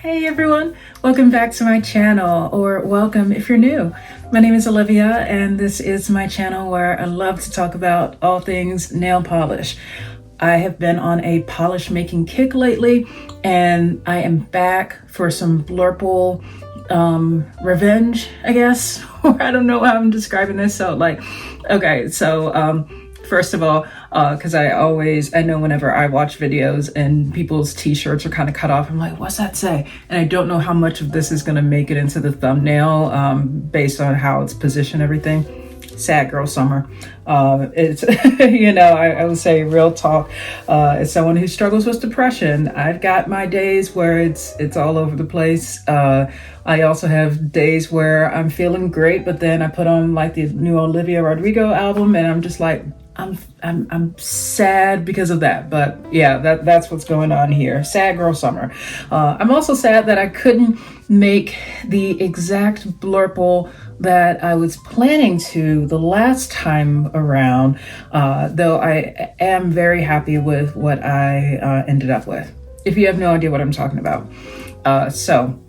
Hey everyone, welcome back to my channel, or welcome if you're new. My name is Olivia and this is my channel where I love to talk about all things nail polish. I have been on a polish making kick lately and I am back for some Blurple revenge, I guess, or I don't know how I'm describing this. So first of all, because I know whenever I watch videos and people's t-shirts are kind of cut off, I'm like, what's that say? And I don't know how much of this is going to make it into the thumbnail based on how it's positioned, everything. Sad girl summer. It's, I would say real talk. As someone who struggles with depression, I've got my days where it's all over the place. I also have days where I'm feeling great, but then I put on like the new Olivia Rodrigo album and I'm just like, I'm sad because of that. But yeah, that's what's going on here. Sad girl summer. I'm also sad that I couldn't make the exact Blurple that I was planning to the last time around, though I am very happy with what I ended up with, if you have no idea what I'm talking about. So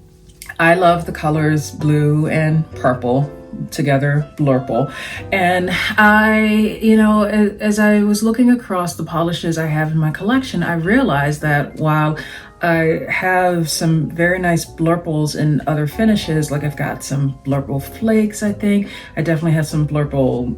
I love the colors blue and purple together, Blurple. And as I was looking across the polishes I have in my collection, I realized that while I have some very nice Blurples in other finishes, like I've got some Blurple flakes, I think. I definitely have some Blurple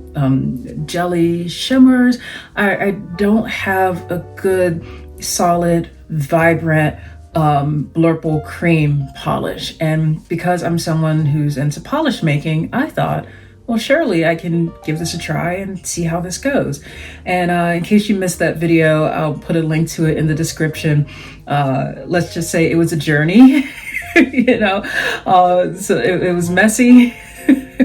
jelly shimmers. I don't have a good, solid, vibrant Blurple Creme polish. And because I'm someone who's into polish making, I thought, well, surely I can give this a try and see how this goes. And in case you missed that video, I'll put a link to it in the description. Let's just say it was a journey, so it was messy,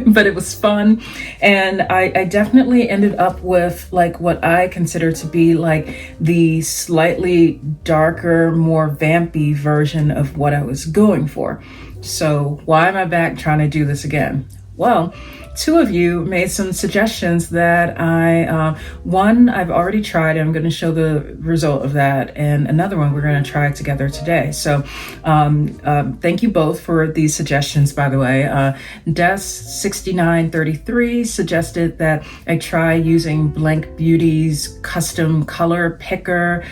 but it was fun. And I definitely ended up with like what I consider to be like the slightly darker, more vampy version of what I was going for. So why am I back trying to do this again? Well, two of you made some suggestions that one I've already tried, and I'm going to show the result of that, and another one we're going to try together today. So thank you both for these suggestions, by the way. Des6933 suggested that I try using Blank Beauty's custom color picker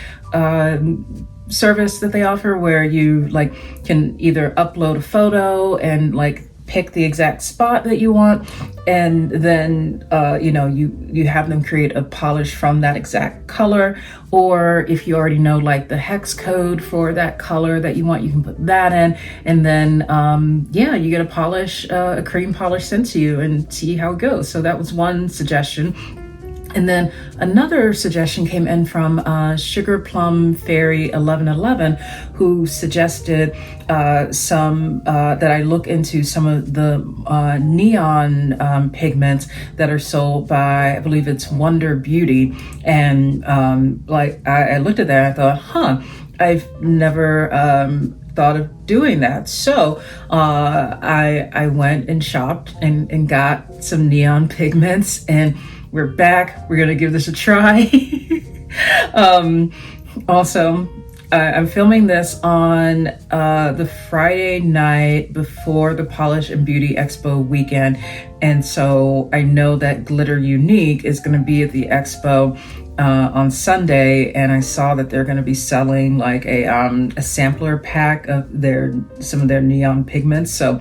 service that they offer, where you like can either upload a photo and like pick the exact spot that you want, and then you have them create a polish from that exact color. Or if you already know like the hex code for that color that you want, you can put that in, and then you get a polish, a cream polish sent to you, and see how it goes. So that was one suggestion. And then another suggestion came in from Sugar Plum Fairy 1111, who suggested that I look into some of the neon pigments that are sold by, I believe it's Wonder Beauty. And I looked at that and I thought, I've never thought of doing that. So I went and shopped and got some neon pigments, and we're back. We're gonna give this a try. Also, I'm filming this on the Friday night before the Polish and Beauty Expo weekend. And so I know that Glitter Unique is gonna be at the expo on Sunday, and I saw that they're gonna be selling like a sampler pack of some of their neon pigments. So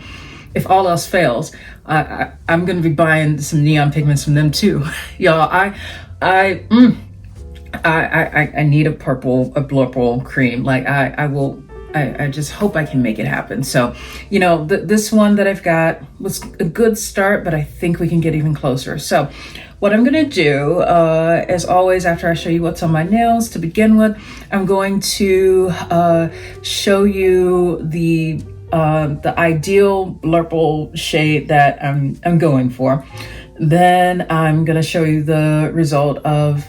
if all else fails, I'm gonna be buying some neon pigments from them too. Y'all, I need a Blurple Creme. Like I just hope I can make it happen. So, this one that I've got was a good start, but I think we can get even closer. So what I'm gonna do, as always, after I show you what's on my nails to begin with, I'm going to show you the ideal Blurple shade that I'm going for. Then I'm gonna show you the result of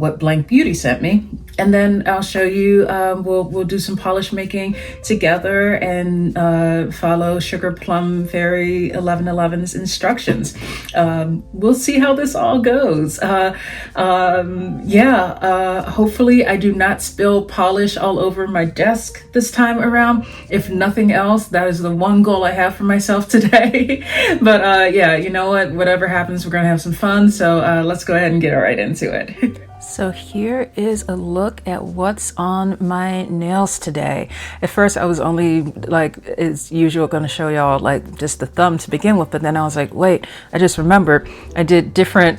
what Blank Beauty sent me. And then I'll show you, we'll do some polish making together and follow Sugar Plum Fairy 1111's instructions. We'll see how this all goes. Hopefully I do not spill polish all over my desk this time around. If nothing else, that is the one goal I have for myself today. But yeah, you know what? Whatever happens, we're gonna have some fun. So let's go ahead and get right into it. So here is a look at what's on my nails today. At first I was only, like as usual, going to show y'all like just the thumb to begin with, but then I was like, wait, I just remembered I did different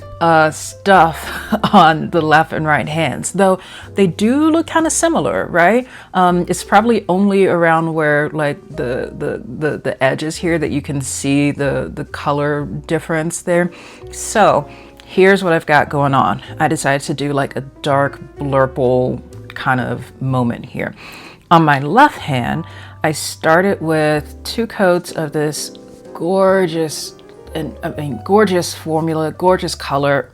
stuff on the left and right hands, though they do look kind of similar, right? It's probably only around where like the edges here that you can see the color difference there. So here's what I've got going on. I decided to do like a dark blurple kind of moment here. On my left hand, I started with 2 coats of this gorgeous, gorgeous formula, gorgeous color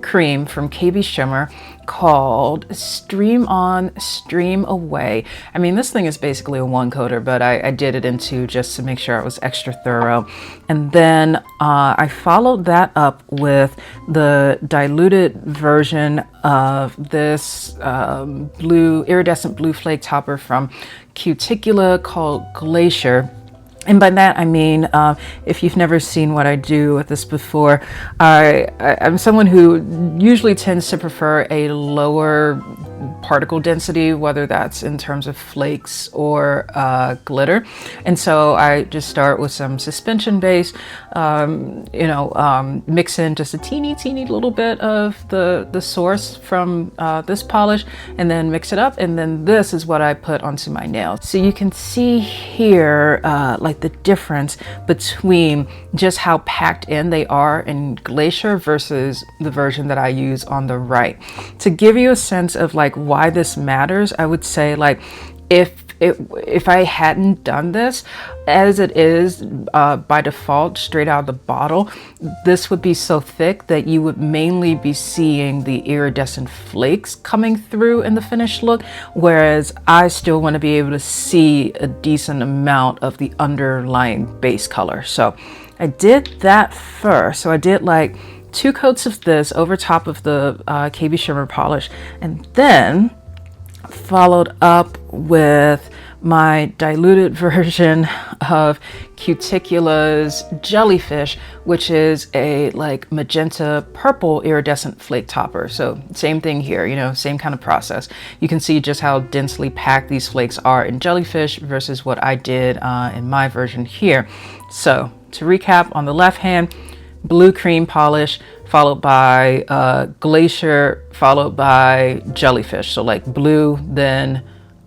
cream from KB Shimmer called Stream On, Stream Away. I mean, this thing is basically a 1-coater, but I did it in 2 just to make sure I was extra thorough. And then I followed that up with the diluted version of this iridescent blue flake topper from Cuticula called Glacier. And by that, I mean, if you've never seen what I do with this before, I'm someone who usually tends to prefer a lower particle density, whether that's in terms of flakes or glitter. And so I just start with some suspension base, mix in just a teeny little bit of the source from this polish, and then mix it up. And then this is what I put onto my nails. So you can see here, like the difference between just how packed in they are in Glacier versus the version that I use on the right. To give you a sense of like why this matters, I would say like if I hadn't done this as it is by default straight out of the bottle, this would be so thick that you would mainly be seeing the iridescent flakes coming through in the finished look, whereas I still want to be able to see a decent amount of the underlying base color. So I did that first. So I did like 2 coats of this over top of the KB Shimmer polish, and then followed up with my diluted version of Cuticula's Jellyfish, which is a like magenta purple iridescent flake topper. So same thing here, you know, same kind of process. You can see just how densely packed these flakes are in Jellyfish versus what I did in my version here. So to recap, on the left hand, blue cream polish, followed by Glacier, followed by Jellyfish. So like blue, then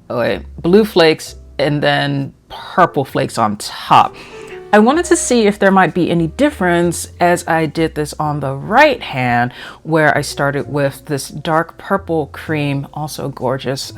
blue flakes, and then purple flakes on top. I wanted to see if there might be any difference as I did this on the right hand, where I started with this dark purple cream, also gorgeous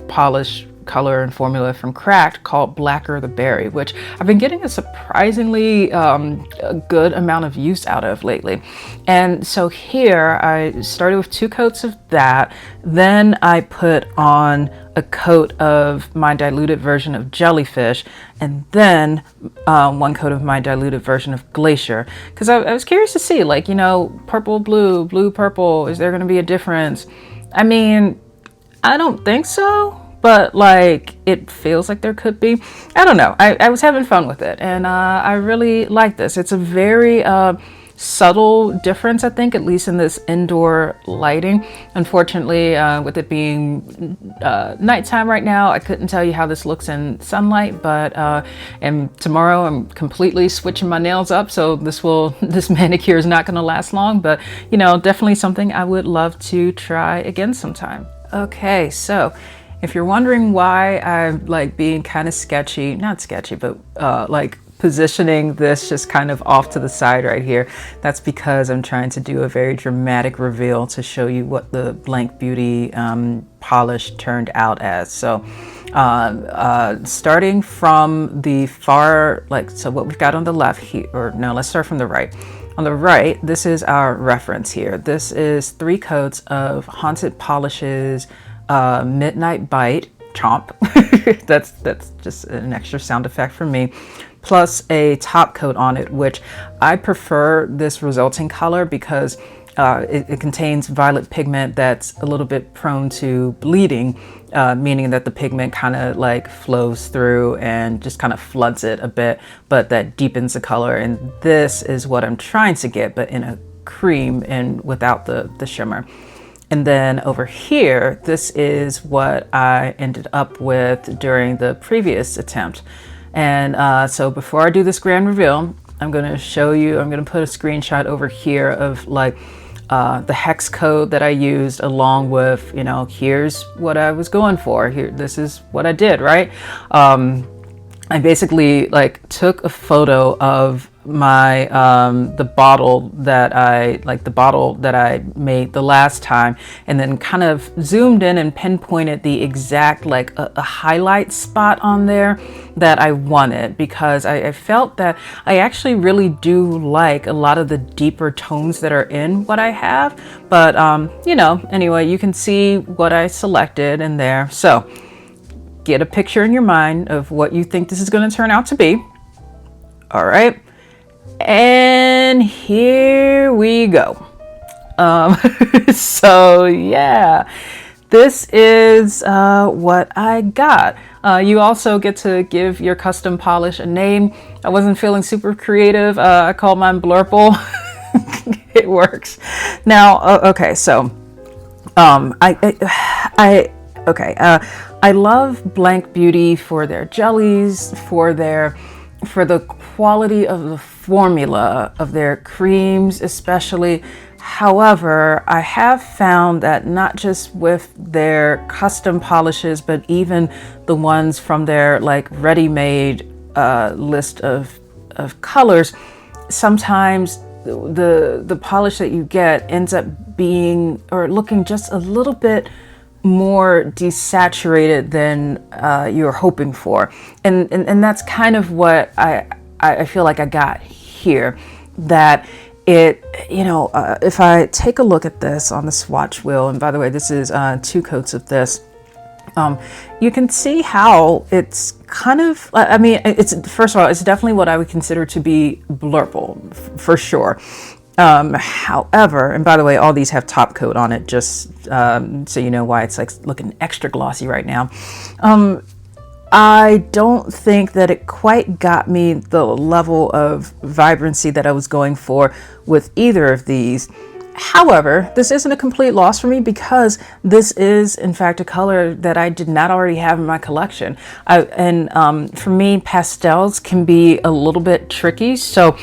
polish color and formula from Cracked called Blacker the Berry, which I've been getting a surprisingly a good amount of use out of lately. And so here I started with 2 coats of that, then I put on a coat of my diluted version of Jellyfish, and then 1 coat of my diluted version of Glacier, because I was curious to see, like, you know, purple, blue, blue, purple, is there going to be a difference? I mean, I don't think so, but like it feels like there could be. I don't know. I was having fun with it, and I really like this. It's a very subtle difference, I think, at least in this indoor lighting. Unfortunately, with it being nighttime right now, I couldn't tell you how this looks in sunlight, but and tomorrow I'm completely switching my nails up, so this manicure is not going to last long, but you know, definitely something I would love to try again sometime. Okay, so if you're wondering why I'm like being kind of sketchy, not sketchy, but like positioning this just kind of off to the side right here, that's because I'm trying to do a very dramatic reveal to show you what the Blank Beauty polish turned out as. So starting from the far, like, so what we've got on the left here, or no, let's start from the right. on the right, this is our reference here. This is 3 coats of Haunted Polishes Midnight Bite Chomp. that's just an extra sound effect for me, plus a top coat on it, which I prefer this resulting color because it contains violet pigment that's a little bit prone to bleeding, meaning that the pigment kind of like flows through and just kind of floods it a bit, but that deepens the color. And this is what I'm trying to get, but in a cream and without the shimmer. And then over here, this is what I ended up with during the previous attempt. And so before I do this grand reveal, I'm going to show you, I'm going to put a screenshot over here of like the hex code that I used, along with, you know, here's what I was going for. Here, this is what I did, right? I basically like took a photo of my the bottle that I made the last time, and then kind of zoomed in and pinpointed the exact like a highlight spot on there that I wanted, because I felt that I actually really do like a lot of the deeper tones that are in what I have. But you know, anyway, you can see what I selected in there. So get a picture in your mind of what you think this is going to turn out to be. All right. And here we go. So yeah, this is what I got. You also get to give your custom polish a name. I wasn't feeling super creative. I called mine Blurple. It works. Now, okay, so I love Blank Beauty for their jellies, for the quality of the formula of their creams especially. However, I have found that not just with their custom polishes, but even the ones from their like ready-made list of colors, sometimes the polish that you get ends up being or looking just a little bit more desaturated than you're hoping for, and that's kind of what I feel like I got here. That it, you know, if I take a look at this on the swatch wheel, and by the way, this is 2 coats of this, you can see how it's kind of, I mean, it's, first of all, it's definitely what I would consider to be Blurple for sure. However, and by the way, all these have top coat on it, just so you know why it's like looking extra glossy right now. I don't think that it quite got me the level of vibrancy that I was going for with either of these. However, this isn't a complete loss for me, because this is in fact a color that I did not already have in my collection. For me, pastels can be a little bit tricky. So,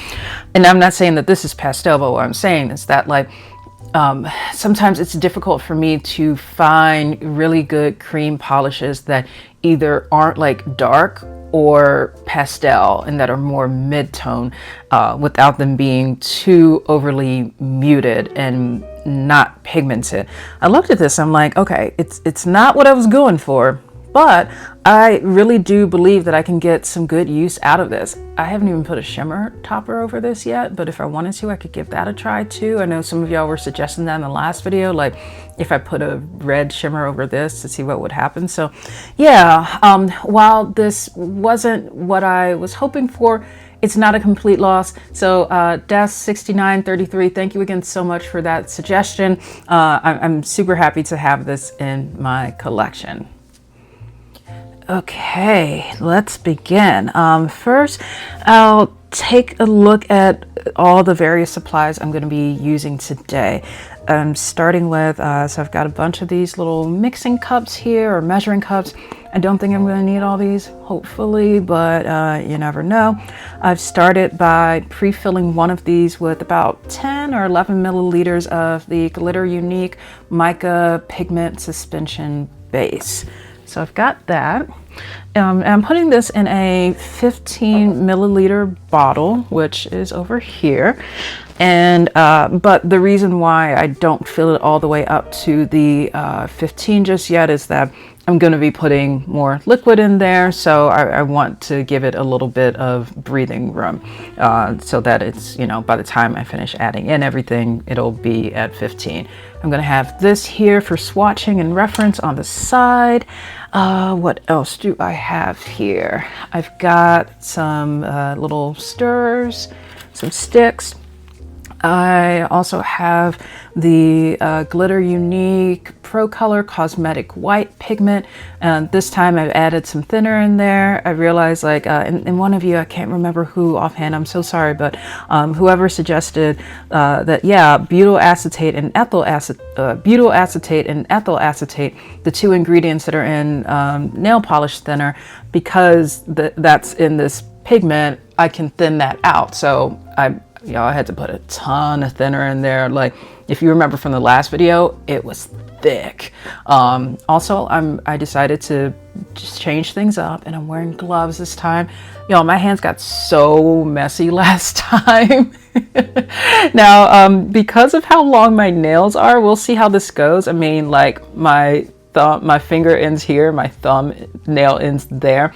and I'm not saying that this is pastel, but what I'm saying is that like sometimes it's difficult for me to find really good cream polishes that either aren't like dark or pastel and that are more mid-tone, without them being too overly muted and not pigmented. I looked at this, I'm like, okay, it's not what I was going for, but I really do believe that I can get some good use out of this. I haven't even put a shimmer topper over this yet, but if I wanted to, I could give that a try too. I know some of y'all were suggesting that in the last video, like if I put a red shimmer over this to see what would happen. So yeah, while this wasn't what I was hoping for, it's not a complete loss. So Des6933, thank you again so much for that suggestion. I'm super happy to have this in my collection. Okay, let's begin. First, I'll take a look at all the various supplies I'm going to be using today. Starting with, so I've got a bunch of these little mixing cups here, or measuring cups. I don't think I'm going to need all these, hopefully, but you never know. I've started by pre-filling one of these with about 10 or 11 milliliters of the Glitter Unique Mica Pigment Suspension Base. So I've got that. I'm putting this in a 15 milliliter bottle, which is over here. And but the reason why I don't fill it all the way up to the 15 just yet is that I'm going to be putting more liquid in there, so I want to give it a little bit of breathing room, so that it's, you know, by the time I finish adding in everything, it'll be at 15. I'm going to have this here for swatching and reference on the side. What else do I have here? I've got some little stirrers, some sticks. I also have the Glitter Unique Pro Color Cosmetic White pigment, and this time I've added some thinner in there. I realized, like, in one of you, I can't remember who offhand, I'm so sorry, but whoever suggested that, yeah, butyl acetate and ethyl acetate, the two ingredients that are in nail polish thinner, because that's in this pigment, I can thin that out. So I had to put a ton of thinner in there. Like, if you remember from the last video, it was thick. Also, I decided to just change things up, and I'm wearing gloves this time. My hands got so messy last time. Now, because of how long my nails are, we'll see how this goes. I mean, like, my finger ends here, my thumb nail ends there.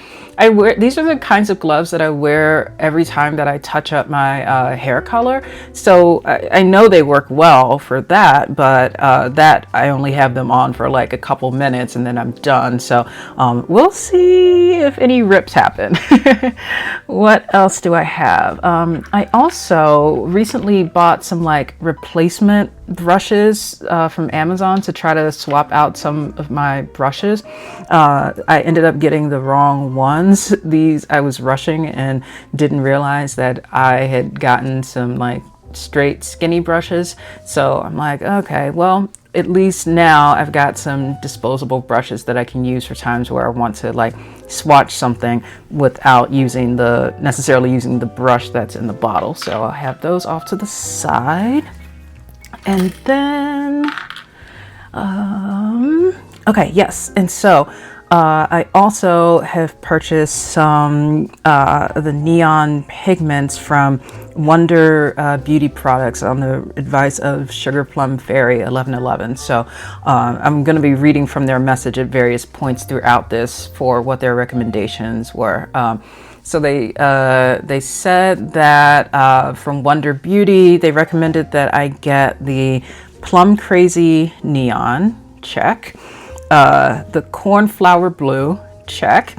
These are the kinds of gloves that I wear every time that I touch up my hair color. So I know they work well for that, but that I only have them on for like a couple minutes and then I'm done. So we'll see if any rips happen. What else do I have? I also recently bought some like replacement brushes from Amazon to try to swap out some of my brushes. I ended up getting the wrong ones. These, I was rushing and didn't realize that I had gotten some like straight skinny brushes. So I'm like, okay, well, at least now I've got some disposable brushes that I can use for times where I want to like swatch something without necessarily using the brush that's in the bottle. So I'll have those off to the side. And then, okay, yes. And so I also have purchased some the neon pigments from Wonder Beauty Products on the advice of Sugar Plum Fairy 1111. So I'm going to be reading from their message at various points throughout this for what their recommendations were. So they said that from Wonder Beauty, they recommended that I get the Plum Crazy Neon, check. The Cornflower Blue, check.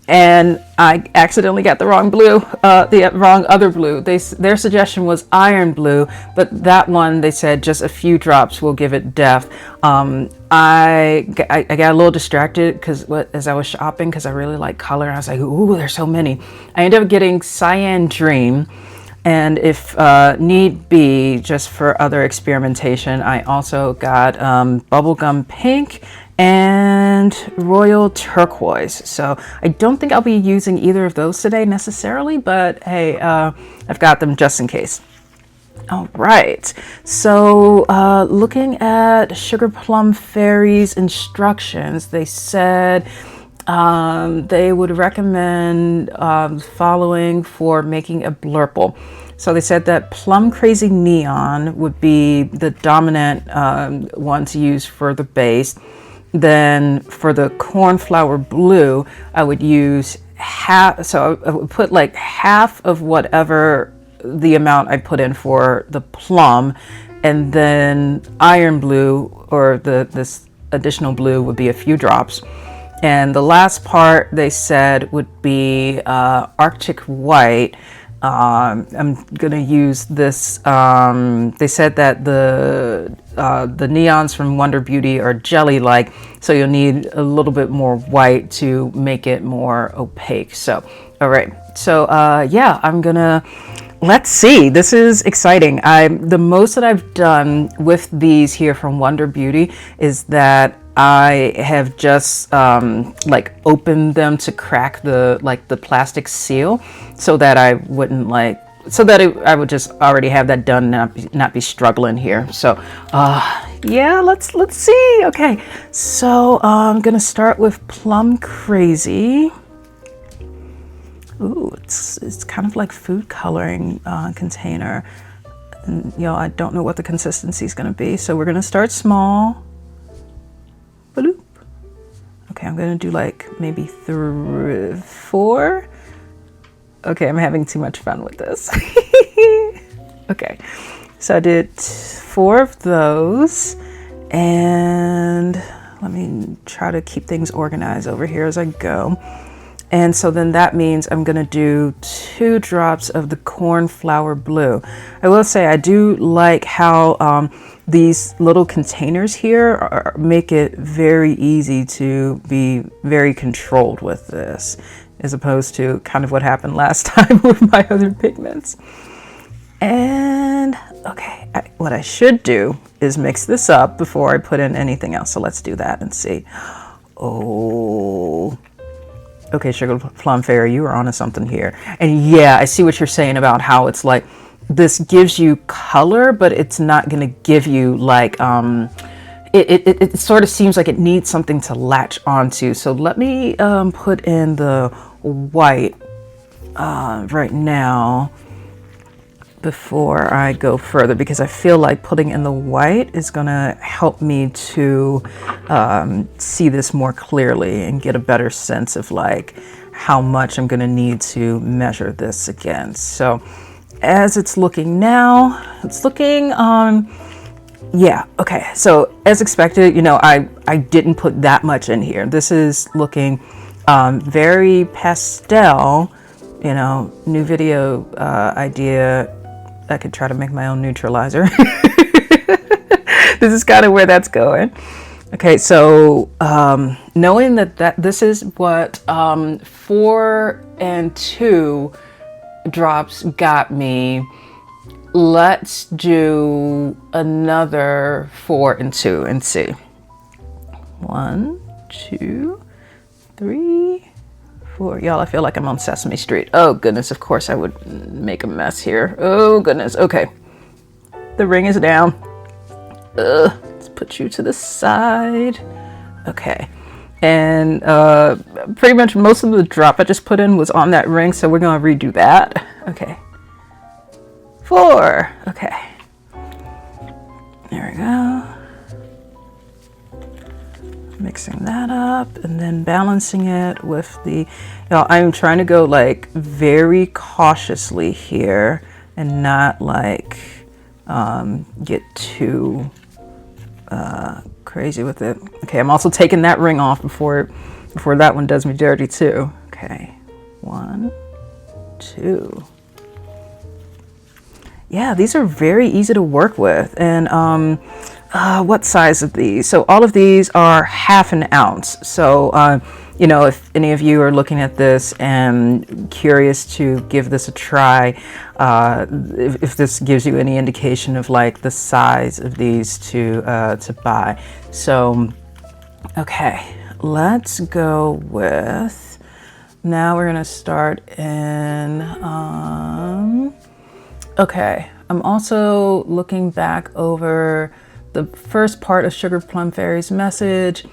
And I accidentally got the wrong blue, the wrong other blue. Their suggestion was Iron Blue, but that one, they said just a few drops will give it depth. I got a little distracted as I was shopping, because I really like color. I was like, ooh, there's so many. I ended up getting Cyan Dream. And if need be, just for other experimentation, I also got Bubblegum Pink and Royal Turquoise. So I don't think I'll be using either of those today necessarily, but hey, I've got them just in case. All right, so looking at Sugar Plum Fairy's instructions, they said they would recommend following for making a blurple. So they said that Plum Crazy Neon would be the dominant one to use for the base. Then for the Cornflower Blue, I would use half, so I would put like half of whatever the amount I put in for the plum, and then Iron Blue, or this additional blue, would be a few drops. And the last part they said would be Arctic White. I'm gonna use this. They said that the neons from Wonder Beauty are jelly-like, so you'll need a little bit more white to make it more opaque. So, all right. So, yeah, let's see. This is exciting. The most that I've done with these here from Wonder Beauty is that I have just like opened them to crack the plastic seal, so that I wouldn't I would just already have that done and not be struggling here. So yeah, let's see. Okay, so I'm gonna start with Plum Crazy. Ooh, it's kind of like food coloring container, and I don't know what the consistency is gonna be, so we're gonna start small. Bloop. Okay, I'm gonna do like maybe 3, 4. Okay, I'm having too much fun with this. Okay, so I did 4 of those, and let me try to keep things organized over here as I go. And so then that means I'm gonna do 2 drops of the cornflower blue. I will say I do like how these little containers here make it very easy to be very controlled with this, as opposed to kind of what happened last time with my other pigments. And okay, what I should do is mix this up before I put in anything else. So let's do that and see. Oh, okay, Sugar Plum Fairy, you are onto something here. And yeah, I see what you're saying about how it's like, this gives you color, but it's not gonna give you like, it sort of seems like it needs something to latch onto. So let me put in the white right now before I go further, because I feel like putting in the white is gonna help me to see this more clearly and get a better sense of like how much I'm gonna need to measure this against. So as it's looking now, it's looking, yeah, okay. So as expected, you know, I didn't put that much in here. This is looking very pastel, you know, new video idea. I could try to make my own neutralizer. This is kind of where that's going. Okay, so knowing that this is what 4 and 2 drops got me, let's do another 4 and 2 and see. 1, 2, 3, 4. Y'all, I feel like I'm on Sesame Street. Oh goodness, of course I would make a mess here. Oh goodness. Okay, the ring is down. Let's put you to the side. Okay, and pretty much most of the drop I just put in was on that ring, so we're gonna redo that. Okay, 4. Okay, there we go. Mixing that up and then balancing it with the, you know, I'm trying to go like very cautiously here and not like get too crazy with it. Okay, I'm also taking that ring off before that one does me dirty too. Okay, 1, 2. Yeah, these are very easy to work with. And what size of these? So all of these are 1/2 ounce. So, you know, if any of you are looking at this and curious to give this a try, if this gives you any indication of like the size of these to buy. So, okay, let's go with, now we're gonna start in, okay, I'm also looking back over the first part of Sugar Plum Fairy's message.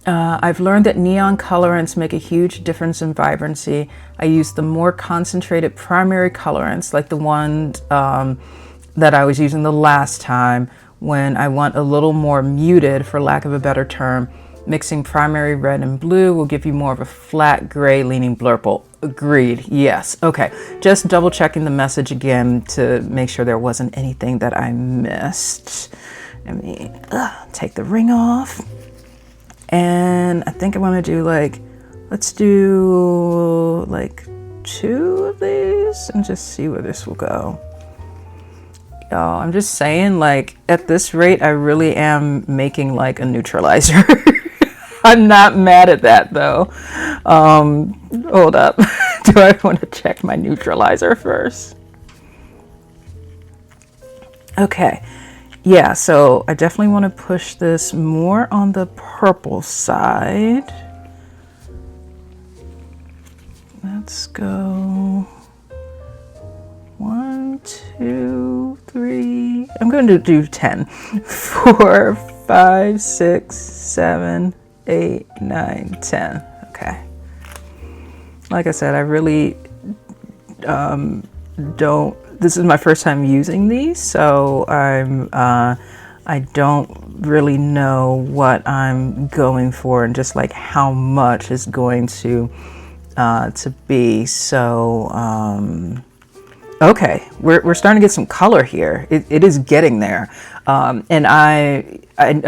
I've learned that neon colorants make a huge difference in vibrancy. I use the more concentrated primary colorants, like the ones that I was using the last time, when I want a little more muted, for lack of a better term. Mixing primary red and blue will give you more of a flat gray leaning blurple. Agreed. Yes. Okay. Just double checking the message again to make sure there wasn't anything that I missed. Let me take the ring off. And I think I want to do like, let's do like 2 of these and just see where this will go. Y'all, I'm just saying, like, at this rate, I really am making like a neutralizer. I'm not mad at that though. Hold up. Do I want to check my neutralizer first? Okay. Yeah, so I definitely want to push this more on the purple side. Let's go 1, 2, 3. I'm going to do 10. 4, 5, 6, 7, 8, 9, 10. Okay. Like I said, I really don't. This is my first time using these, so I'm I don't really know what I'm going for and just like how much is going to be. So, okay, we're starting to get some color here. It is getting there. And I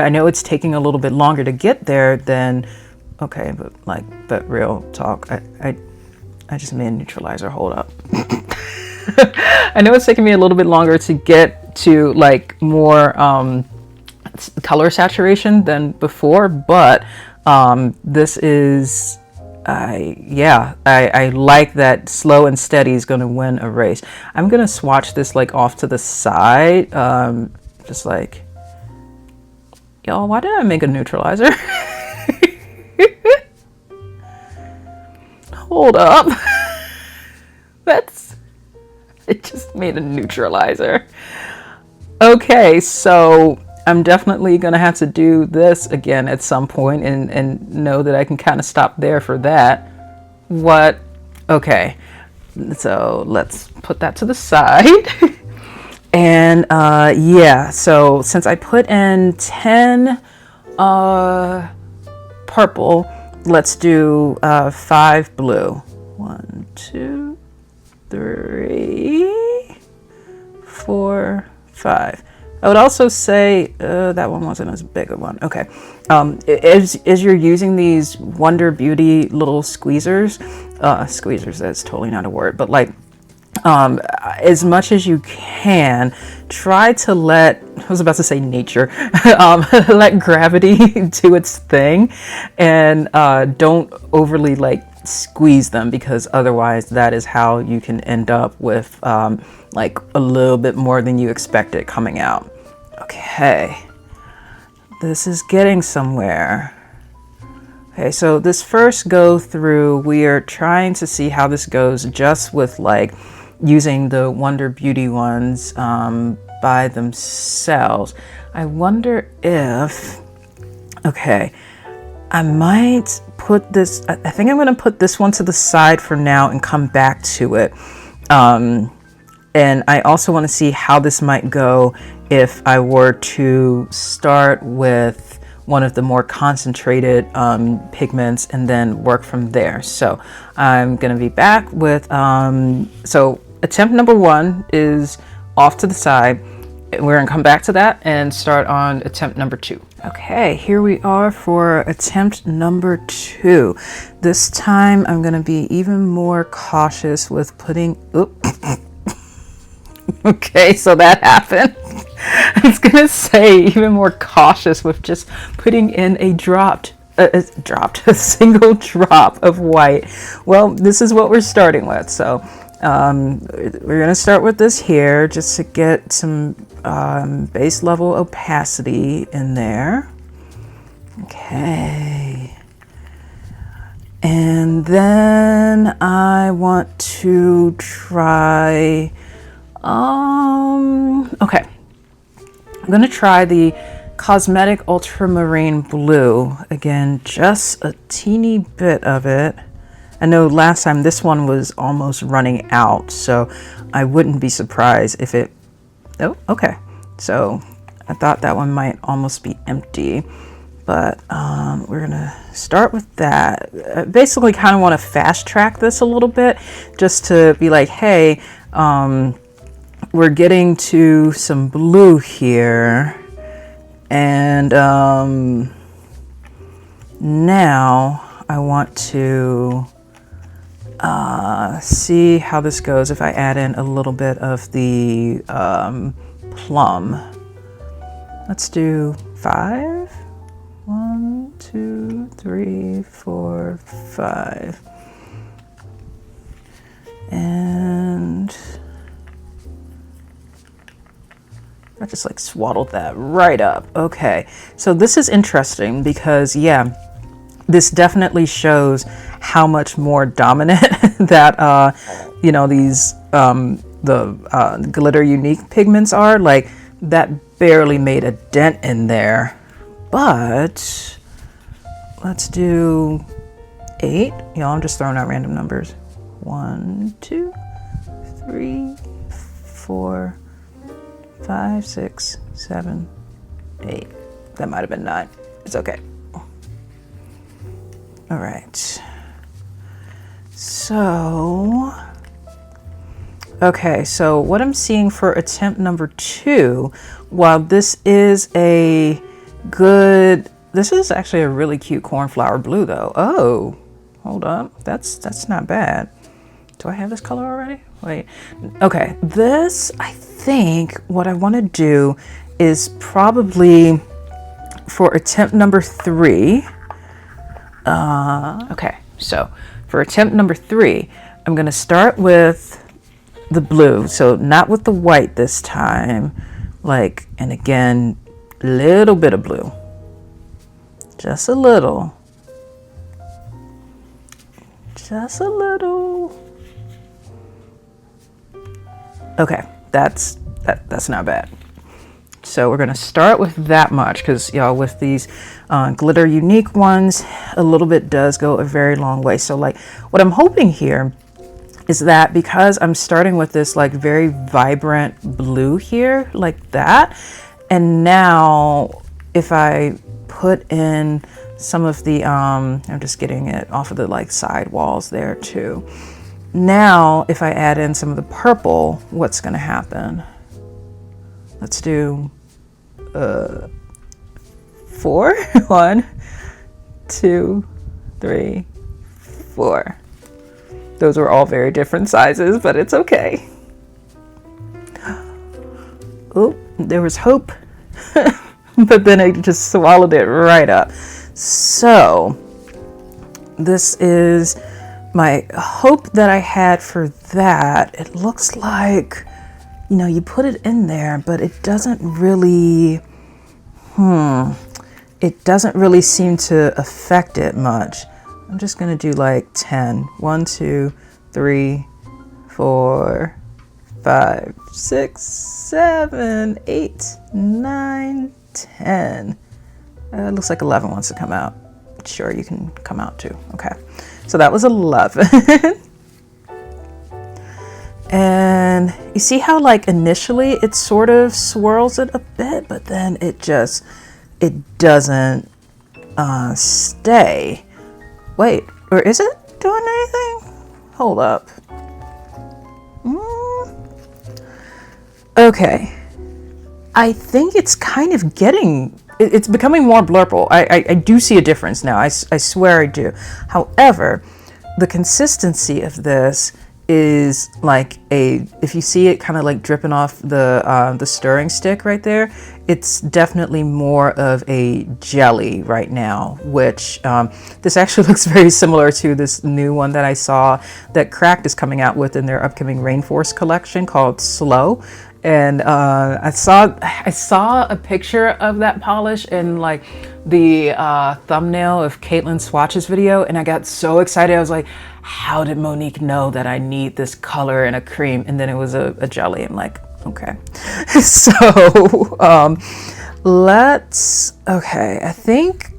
know it's taking a little bit longer to get there than, okay, but real talk, I just made a neutralizer, hold up. I know it's taking me a little bit longer to get to like more color saturation than before, but this is, I like that slow and steady is going to win a race. I'm going to swatch this like off to the side, just like, y'all, why did I make a neutralizer? Hold up. It just made a neutralizer. Okay, so I'm definitely gonna have to do this again at some point and know that I can kind of stop there for that. What? Okay, so let's put that to the side. And yeah, so since I put in 10 purple, let's do 5 blue. 1, 2, 3, 4, 5. I would also say that one wasn't as big a one. Okay. As you're using these Wonder Beauty little squeezers, that's totally not a word, but like as much as you can, try to let, I was about to say nature, let gravity do its thing, and don't overly like squeeze them, because otherwise that is how you can end up with like a little bit more than you expected coming out. Okay, this is getting somewhere. Okay, so this first go through, we are trying to see how this goes just with like using the Wonder Beauty ones by themselves. I wonder if, okay, I might put this, I think I'm gonna put this one to the side for now and come back to it. And I also want to see how this might go if I were to start with one of the more concentrated pigments and then work from there. So I'm going to be back with, so attempt number 1 is off to the side. We're going to come back to that and start on attempt number 2. Okay, here we are for attempt number 2. This time I'm going to be even more cautious with putting, okay, so that happened. I was gonna say even more cautious with just putting in a single drop of white. Well, this is what we're starting with. So we're gonna start with this here just to get some base level opacity in there. Okay. And then I want to try, okay. I'm going to try the Cosmetic Ultramarine Blue. Again, just a teeny bit of it. I know last time this one was almost running out, so I wouldn't be surprised if it, oh, okay. So I thought that one might almost be empty, but we're going to start with that. I basically kind of want to fast track this a little bit just to be like, hey, we're getting to some blue here, and now I want to see how this goes if I add in a little bit of the plum. Let's do 5. 1, 2, 3, 4, 5. And I just like swaddled that right up. Okay, so this is interesting because, yeah, this definitely shows how much more dominant that, you know, these, the glitter unique pigments are. Like, that barely made a dent in there. But let's do 8. Y'all, I'm just throwing out random numbers. 1, 2, 3, 4, 5, 6, 7, 8. That might have been 9. It's okay. All right. So, okay, so what I'm seeing for attempt number 2, while this is a good, this is actually a really cute cornflower blue though. Oh, hold up, that's not bad. Do I have this color already? Wait, okay, this, I think what I want to do is probably for attempt number 3. Okay, so for attempt number 3, I'm going to start with the blue, so not with the white this time, like, and again, little bit of blue, just a little, okay, that's not bad. So we're going to start with that much because, y'all, with these glitter unique ones, a little bit does go a very long way. So like what I'm hoping here is that because I'm starting with this like very vibrant blue here like that, and now if I put in some of the, I'm just getting it off of the like side walls there too. Now, if I add in some of the purple, what's going to happen? Let's do 4. 1, 2, 3, 4. Those were all very different sizes, but it's okay. Oh, there was hope, but then I just swallowed it right up. So this is my hope that I had for that. It looks like, you know, you put it in there, but it doesn't really, it doesn't really seem to affect it much. I'm just gonna do like 10. 1, 2, 3, 4, 5, 6, 7, 8, 9, 10. It looks like 11 wants to come out. Sure, you can come out too. Okay, so that was 11. And you see how like initially it sort of swirls it a bit, but then it doesn't stay. Wait, or is it doing anything? Hold up. Okay, I think it's kind of getting, it's becoming more blurple. I do see a difference now. I swear I do. However, the consistency of this is like if you see it kind of like dripping off the stirring stick right there, it's definitely more of a jelly right now, which this actually looks very similar to this new one that I saw that Cracked is coming out with in their upcoming Rainforest collection called Slow. And I saw a picture of that polish in like the thumbnail of Caitlin Swatch's video, and I got so excited. I was like, how did Monique know that I need this color in a cream? And then it was a jelly. I'm like, okay. So okay, I think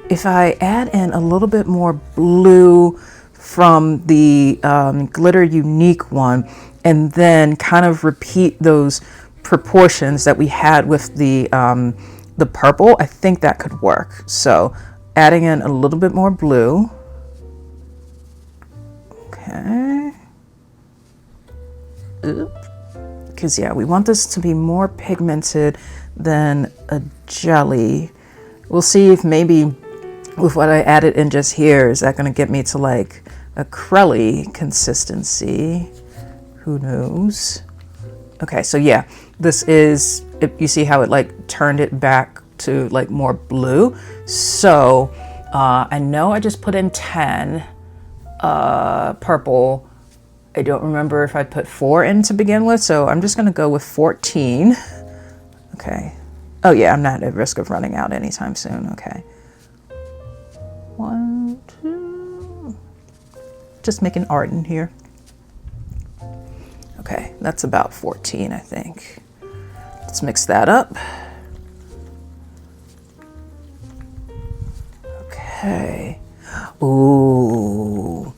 if I add in a little bit more blue from the Glitter Unique one, and then kind of repeat those proportions that we had with the purple, I think that could work. So adding in a little bit more blue. Okay. Because yeah, we want this to be more pigmented than a jelly. We'll see if maybe with what I added in just here, is that going to get me to like a crelly consistency? Who knows? Okay, so yeah, this is, you see how it like turned it back to like more blue. So I know I just put in 10 purple. I don't remember if I put 4 in to begin with, so I'm just gonna go with 14. Okay. Oh yeah, I'm not at risk of running out anytime soon. Okay. 1, 2. Just making art in here. Okay, that's about 14, I think. Let's mix that up. Okay. Ooh.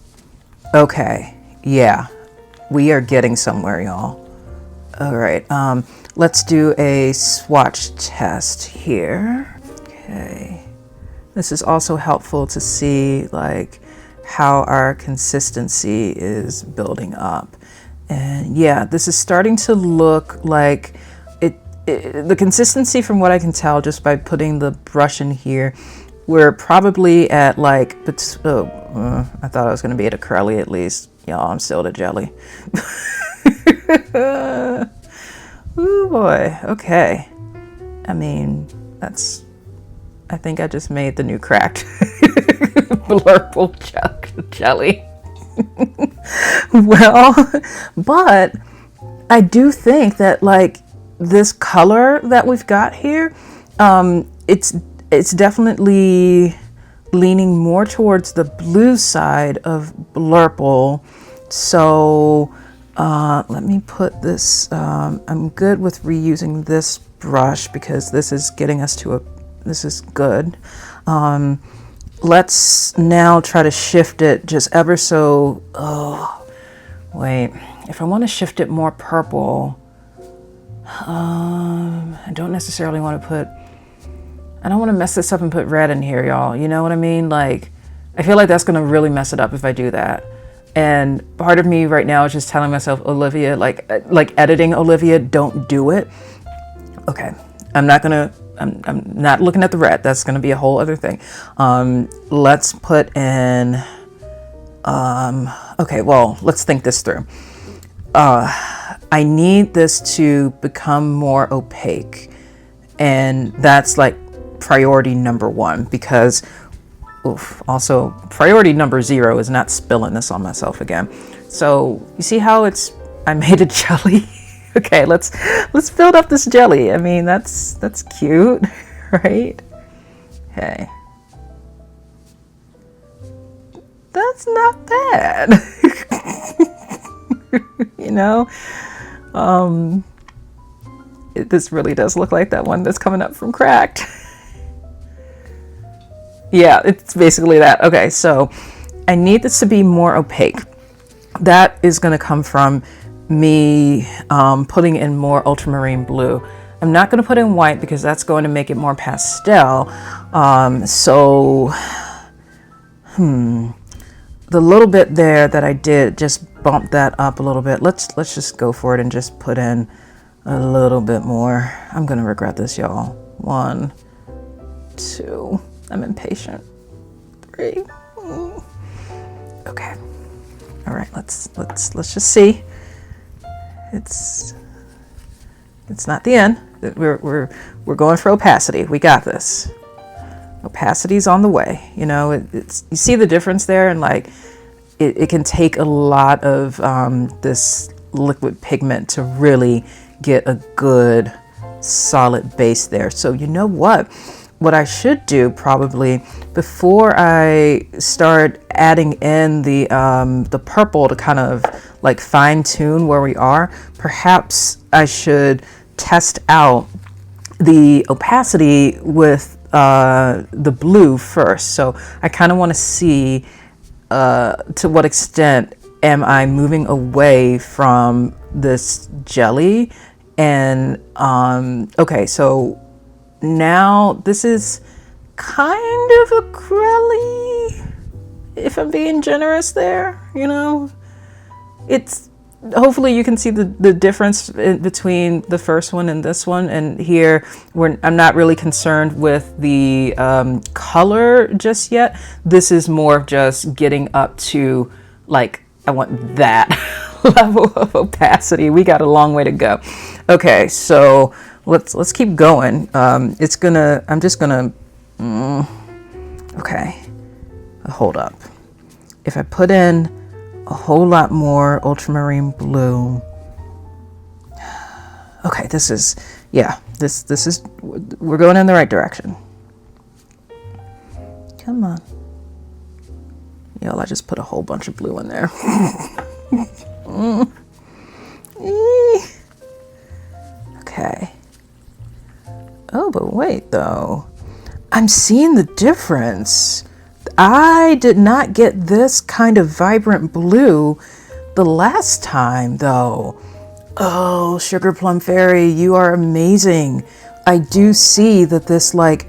Okay. Yeah. We are getting somewhere, y'all. All right. let's do a swatch test here. Okay. This is also helpful to see like how our consistency is building up. And yeah, this is starting to look like the consistency, from what I can tell just by putting the brush in here, we're probably at like, I thought I was going to be at a curly at least. Y'all, I'm still at a jelly. Ooh boy, okay. I mean, I think I just made the new cracked Blurple jelly. Well, but I do think that like this color that we've got here, it's definitely leaning more towards the blue side of Blurple. So let me put this, I'm good with reusing this brush because this is getting us to this is good. Let's now try to shift it just ever so, wait, if I want to shift it more purple, I don't necessarily want to I don't want to mess this up and put red in here, y'all. You know what I mean? Like, I feel like that's going to really mess it up if I do that. And part of me right now is just telling myself, Olivia, like editing Olivia, don't do it. Okay. I'm not looking at the red. That's going to be a whole other thing. Let's put in, okay, well, let's think this through. I need this to become more opaque, and that's like priority number 1, because also priority number 0 is not spilling this on myself again. So you see how I made a jelly. Okay, let's build up this jelly. I mean, that's cute, right? Okay. That's not bad. You know, this really does look like that one that's coming up from Cracked. Yeah, it's basically that. Okay, so I need this to be more opaque. That is going to come from me putting in more ultramarine blue. I'm not going to put in white because that's going to make it more pastel. The little bit there that I did, just bump that up a little bit. Let's just go for it and just put in a little bit more. I'm gonna regret this, y'all. 1, 2. I'm impatient. 3. Okay. All right. Let's just see. It's not the end. We're going for opacity. We got this. Opacity's on the way. You know, it's you see the difference there, and like it can take a lot of this liquid pigment to really get a good solid base there. So you know what I should do probably before I start adding in the purple to kind of like fine tune where we are, perhaps I should test out the opacity with the blue first. So I kind of want to see to what extent am I moving away from this jelly. And okay, so now this is kind of a crelly, if I'm being generous there, you know. It's hopefully you can see the difference between the first one and this one. And here I'm not really concerned with the color just yet. This is more of just getting up to like, I want that level of opacity. We got a long way to go. Okay, so let's keep going. I'm just gonna okay, hold up. If I put in a whole lot more ultramarine blue. Okay, this is we're going in the right direction. Come on. Yo, I just put a whole bunch of blue in there. Okay. Oh, but wait though. I'm seeing the difference. I did not get this kind of vibrant blue the last time though. Oh, Sugar Plum Fairy, you are amazing. I do see that this, like,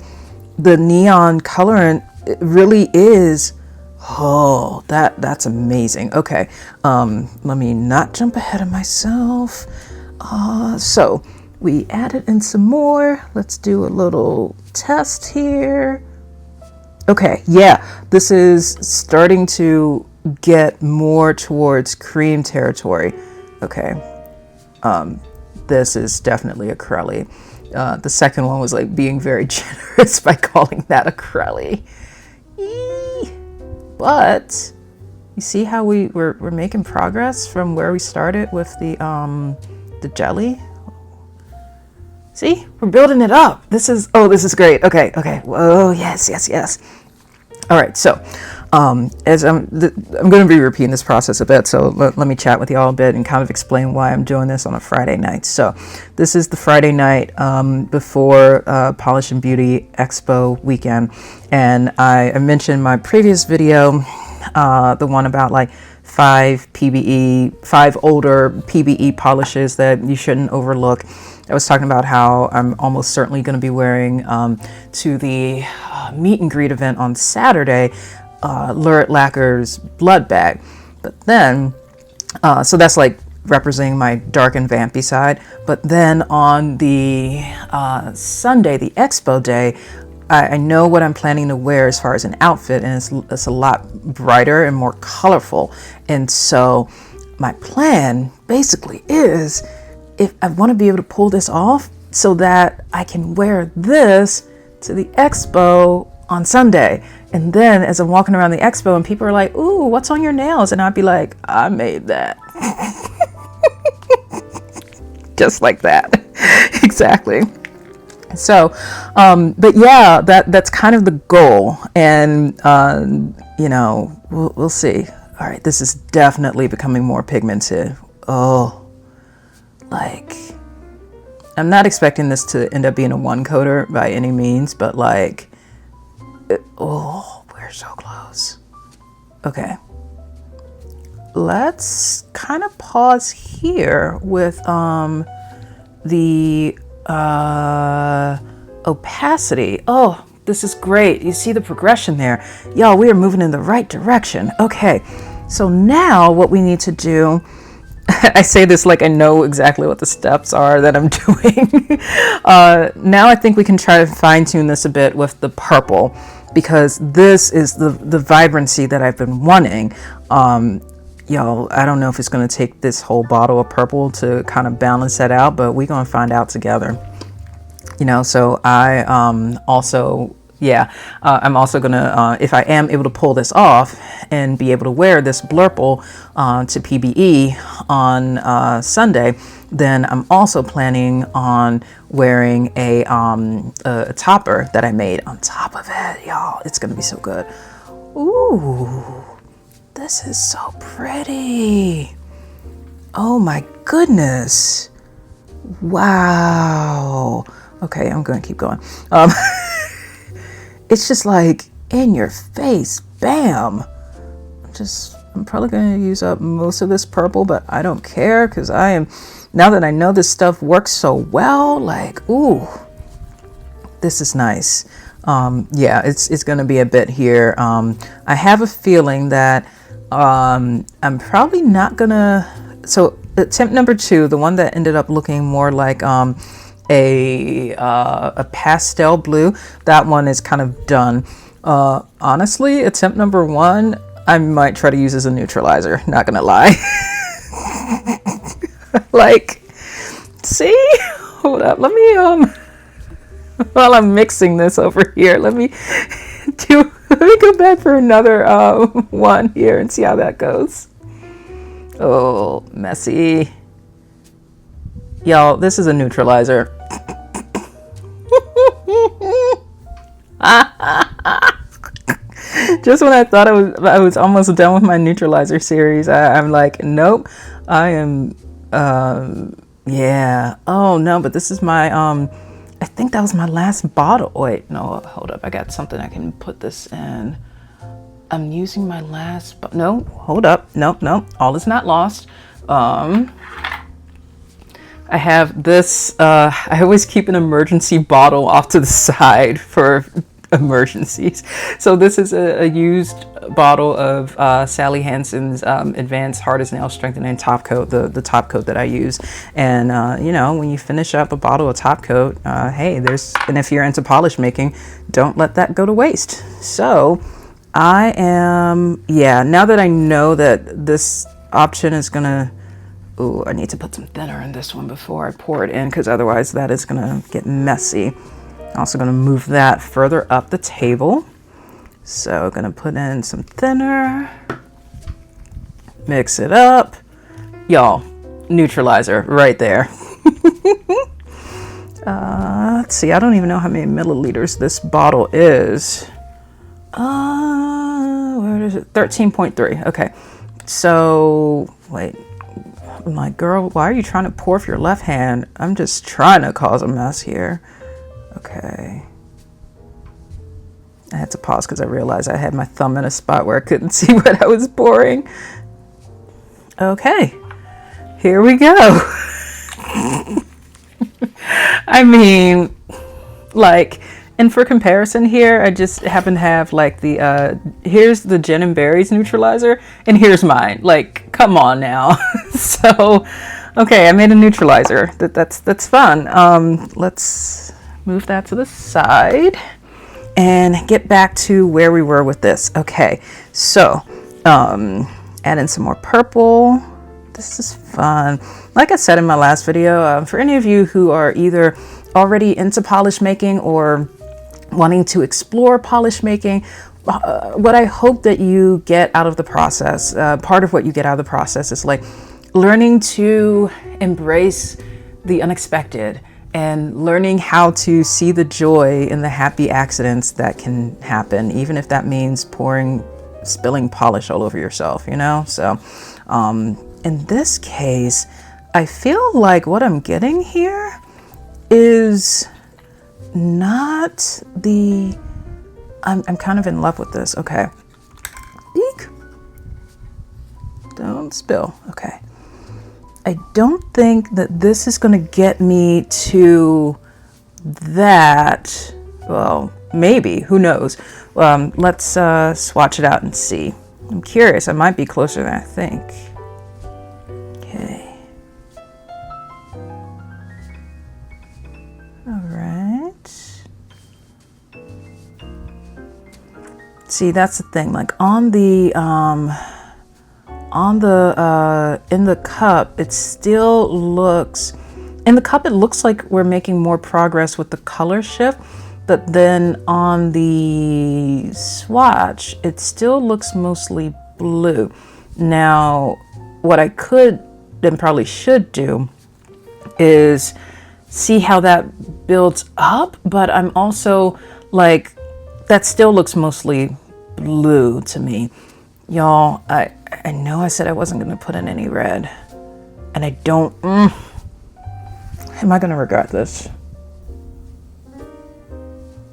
the neon colorant, it really is. Oh, that's amazing. Okay, let me not jump ahead of myself. So we added in some more. Let's do a little test here. Okay, yeah, this is starting to get more towards cream territory. Okay, this is definitely a Crelly. The second one was like being very generous by calling that a Crelly. But you see how we're making progress from where we started with the jelly. See, we're building it up. This is great. Okay. Oh, yes. All right, so as I'm going to be repeating this process a bit, so let me chat with you all a bit and kind of explain why I'm doing this on a Friday night. So this is the Friday night before Polish and Beauty Expo weekend, and I mentioned in my previous video, the one about like 5 older PBE polishes that you shouldn't overlook. I was talking about how I'm almost certainly going to be wearing to the meet and greet event on Saturday, Lurid Lacquer's Blood Bag. But then, so that's like representing my dark and vampy side. But then on the Sunday, the expo day, I know what I'm planning to wear as far as an outfit, and it's a lot brighter and more colorful. And so my plan basically is, if I want to be able to pull this off so that I can wear this to the expo on Sunday. And then as I'm walking around the expo and people are like, ooh, what's on your nails? And I'd be like, I made that. Just like that. Exactly. So, but yeah, that's kind of the goal. And, we'll see. All right, this is definitely becoming more pigmented. Oh, like, I'm not expecting this to end up being a one coater by any means, but like, we're so close. Okay. Let's kind of pause here with the opacity. Oh, this is great. You see the progression there. Y'all, we are moving in the right direction. Okay, so now what we need to do, I say this like I know exactly what the steps are that I'm doing. Now I think we can try to fine tune this a bit with the purple, because this is the vibrancy that I've been wanting. Y'all, I don't know if it's going to take this whole bottle of purple to kind of balance that out, but we're going to find out together. So I also, I'm also going to, if I am able to pull this off and be able to wear this Blurple to PBE on Sunday, then I'm also planning on wearing a topper that I made on top of it. Y'all, it's going to be so good. Ooh. This is so pretty. Oh my goodness. Wow. Okay, I'm going to keep going. It's just like in your face. Bam. I'm probably going to use up most of this purple, but I don't care, because now that I know this stuff works so well, like, ooh, this is nice. It's going to be a bit here. I have a feeling that I'm probably not gonna. So attempt number 2, the one that ended up looking more like a pastel blue, that one is kind of done. Honestly, attempt number 1, I might try to use as a neutralizer. Not gonna lie. Like, see, hold up. Let me while I'm mixing this over here, let me go back for another one here and see how that goes. Oh, messy. Y'all, this is a neutralizer. Just when I thought I was almost done with my neutralizer series, I'm like, nope, I am, yeah. Oh no, but this is my, I think that was my last bottle. Wait, no, hold up. I got something I can put this in. I'm using my last, no, hold up. Nope. All is not lost. I have this, I always keep an emergency bottle off to the side for emergencies. So this is a used bottle of Sally Hansen's Advanced Hard as Nail Strengthening Top Coat, the top coat that I use. And, you know, when you finish up a bottle of top coat, hey, and if you're into polish making, don't let that go to waste. So I am, yeah, now that I know that this option is gonna, ooh, I need to put some thinner in this one before I pour it in, because otherwise that is gonna get messy. I'm also gonna move that further up the table. So I'm gonna put in some thinner, mix it up. Y'all, neutralizer right there. Let's see, I don't even know how many milliliters this bottle is. Where is it? 13.3, okay. So, wait. I'm like, girl, why are you trying to pour with your left hand? I'm just trying to cause a mess here. Okay. I had to pause because I realized I had my thumb in a spot where I couldn't see what I was pouring. Okay. Here we go. I mean, like, and for comparison here, I just happen to have like here's the Gin and Berries neutralizer, and here's mine. Like, come on now. So, okay, I made a neutralizer. That's fun. Let's move that to the side and get back to where we were with this. Okay, so add in some more purple. This is fun. Like I said in my last video, for any of you who are either already into polish making or wanting to explore polish making, what I hope that you get out of the process, part of what you get out of the process is like learning to embrace the unexpected and learning how to see the joy in the happy accidents that can happen, even if that means spilling polish all over yourself, you know? So in this case, I feel like what I'm getting here is not the, I'm kind of in love with this. Okay. Eek. Don't spill. Okay. I don't think that this is going to get me to that. Well, maybe, who knows? Let's swatch it out and see. I'm curious. I might be closer than I think. Okay. All right. See, that's the thing. Like in the cup, it still looks, in the cup, it looks like we're making more progress with the color shift, but then on the swatch, it still looks mostly blue. Now, what I could and probably should do is see how that builds up, but I'm also like, that still looks mostly blue to me. Y'all, I know I said I wasn't going to put in any red, and I don't, am I going to regret this?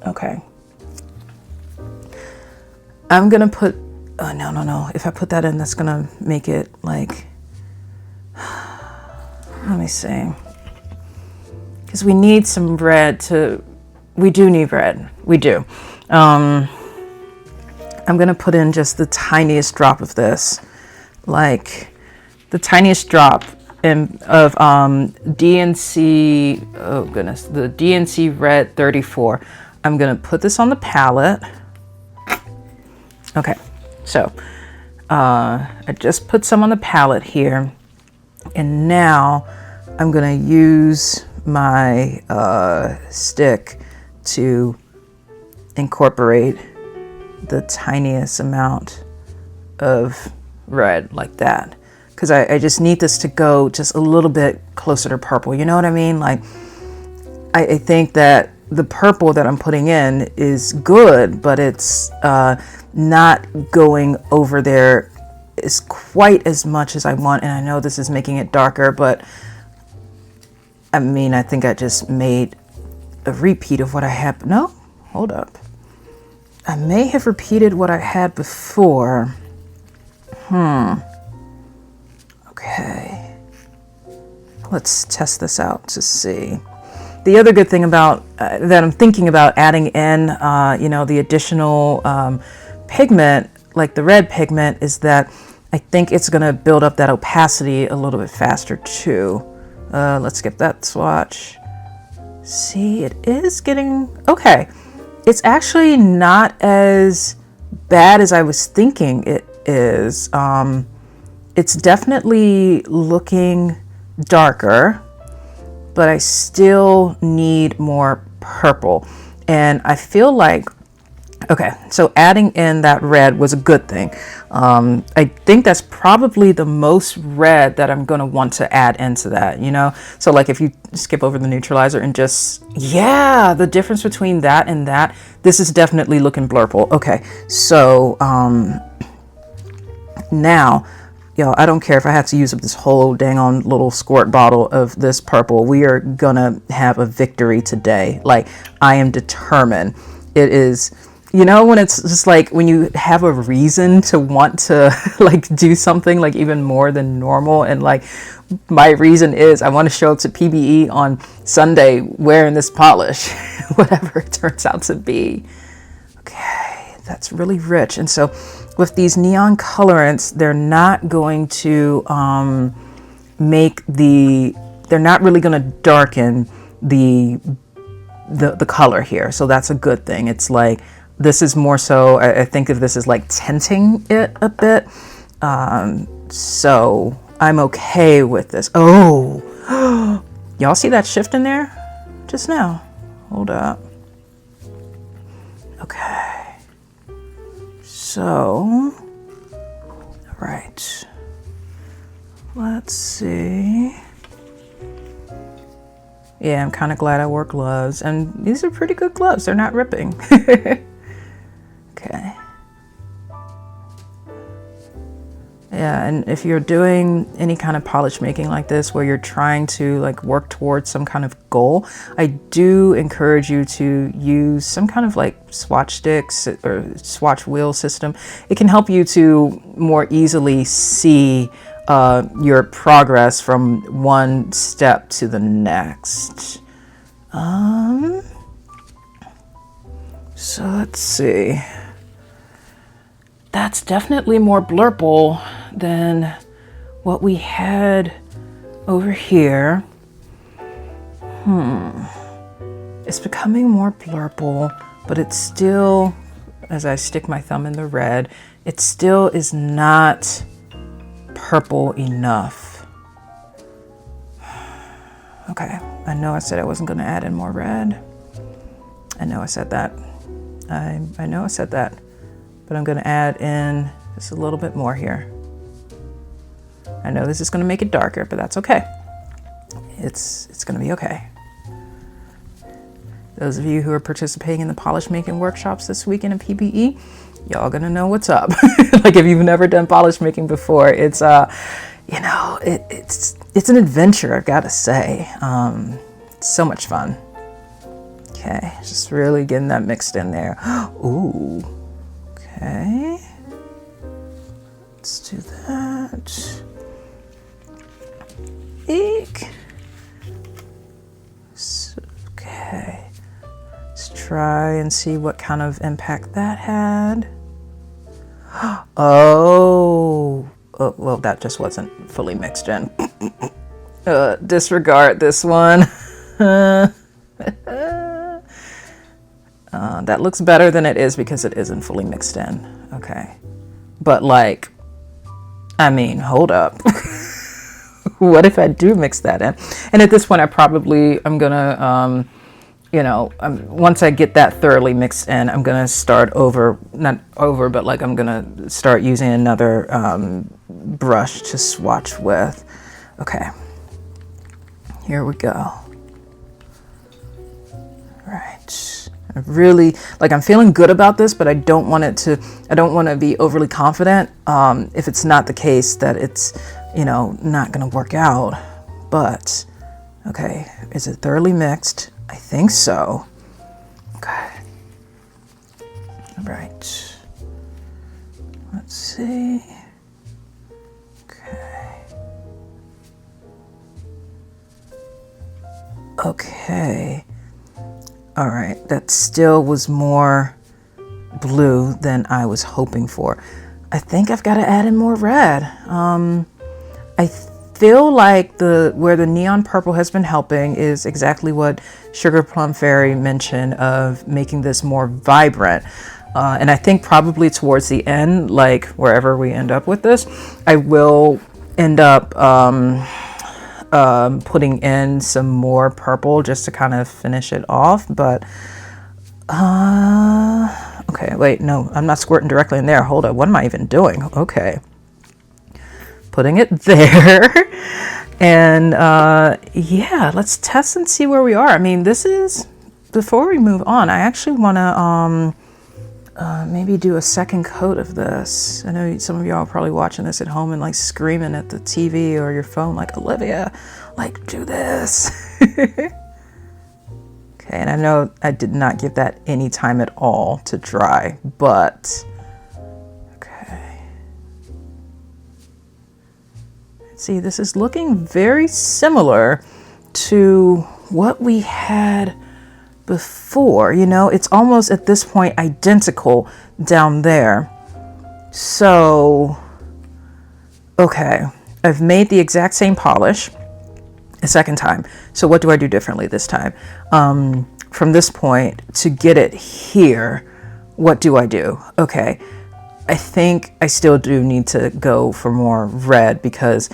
Okay. I'm going to put, oh, no. If I put that in, that's going to make it like, let me see. Because we need some red we do need red. We do. I'm going to put in just the tiniest drop of this, like the tiniest drop of DNC, oh goodness, the DNC Red 34. I'm going to put this on the palette. Okay, so I just put some on the palette here, and now I'm going to use my stick to incorporate the tiniest amount of red like that, because I just need this to go just a little bit closer to purple, you know what I mean? Like I think that the purple that I'm putting in is good, but it's not going over there is quite as much as I want, and I know this is making it darker, but I mean, I think I just made a repeat of what I had. No, hold up. I may have repeated what I had before. Okay. let's test this out to see. The other good thing about that I'm thinking about adding in, you know, the additional pigment, like the red pigment, is that I think it's going to build up that opacity a little bit faster too. Let's get that swatch. See, it is getting, okay. It's actually not as bad as I was thinking it is. It's definitely looking darker, but I still need more purple. And I feel like, okay, so adding in that red was a good thing. I think that's probably the most red that I'm gonna want to add into that, you know? So like if you skip over the neutralizer and just, yeah, the difference between that and that, this is definitely looking blurple. Okay, so now, yo, I don't care if I have to use up this whole dang on little squirt bottle of this purple. We are gonna have a victory today. Like, I am determined. It is, you know, when it's just like when you have a reason to want to like do something like even more than normal, and like my reason is I want to show up to PBE on Sunday wearing this polish, whatever it turns out to be. Okay, that's really rich. And so with these neon colorants, they're not going to they're not really going to darken the color here. So that's a good thing. It's like, this is more so, I think of this as like tinting it a bit. So I'm okay with this. Oh, y'all see that shift in there just now? Hold up. Okay. So, all right. Let's see. Yeah, I'm kind of glad I wore gloves, and these are pretty good gloves. They're not ripping. Okay. Yeah, and if you're doing any kind of polish making like this where you're trying to like work towards some kind of goal, I do encourage you to use some kind of like swatch sticks or swatch wheel system. It can help you to more easily see your progress from one step to the next. So let's see. That's definitely more blurple than what we had over here. It's becoming more blurple, but it's still, as I stick my thumb in the red, it still is not purple enough. Okay, I know I said I wasn't going to add in more red. I know I said that. I know I said that. But I'm going to add in just a little bit more here. I know this is going to make it darker, but that's okay. It's going to be okay. Those of you who are participating in the polish making workshops this weekend at PBE, y'all going to know what's up. Like if you've never done polish making before, it's you know, it's an adventure, I've got to say. It's so much fun. Okay, just really getting that mixed in there. Ooh. Okay, let's do that. Eek. Okay, let's try and see what kind of impact that had. Oh, well, that just wasn't fully mixed in. Disregard this one. That looks better than it is because it isn't fully mixed in. Okay. But like, I mean, hold up. What if I do mix that in? And at this point, I'm gonna, you know, once I get that thoroughly mixed in, I'm gonna start over, not over, but like I'm gonna start using another brush to swatch with. Okay. Here we go. Right. I really, like, I'm feeling good about this, but I don't want to be overly confident if it's not the case that it's, you know, not going to work out. But, okay, is it thoroughly mixed? I think so. Okay. All right. Let's see. Okay. Okay. All right. That still was more blue than I was hoping for. I think I've got to add in more red. I feel like where the neon purple has been helping is exactly what Sugar Plum Fairy mentioned of making this more vibrant. And I think probably towards the end, like wherever we end up with this, I will end up putting in some more purple just to kind of finish it off. But okay, wait, no, I'm not squirting directly in there. Hold up, what am I even doing? Okay, putting it there. And yeah, let's test and see where we are. I mean, this is, before we move on, I actually want to maybe do a second coat of this. I know some of y'all are probably watching this at home and like screaming at the TV or your phone like, Olivia, like, do this. Okay, and I know I did not give that any time at all to dry, but okay. See, this is looking very similar to what we had before. You know, it's almost at this point identical down there. So, okay, I've made the exact same polish a second time. So what do I do differently this time? From this point to get it here, what do I do? Okay, I think I still do need to go for more red because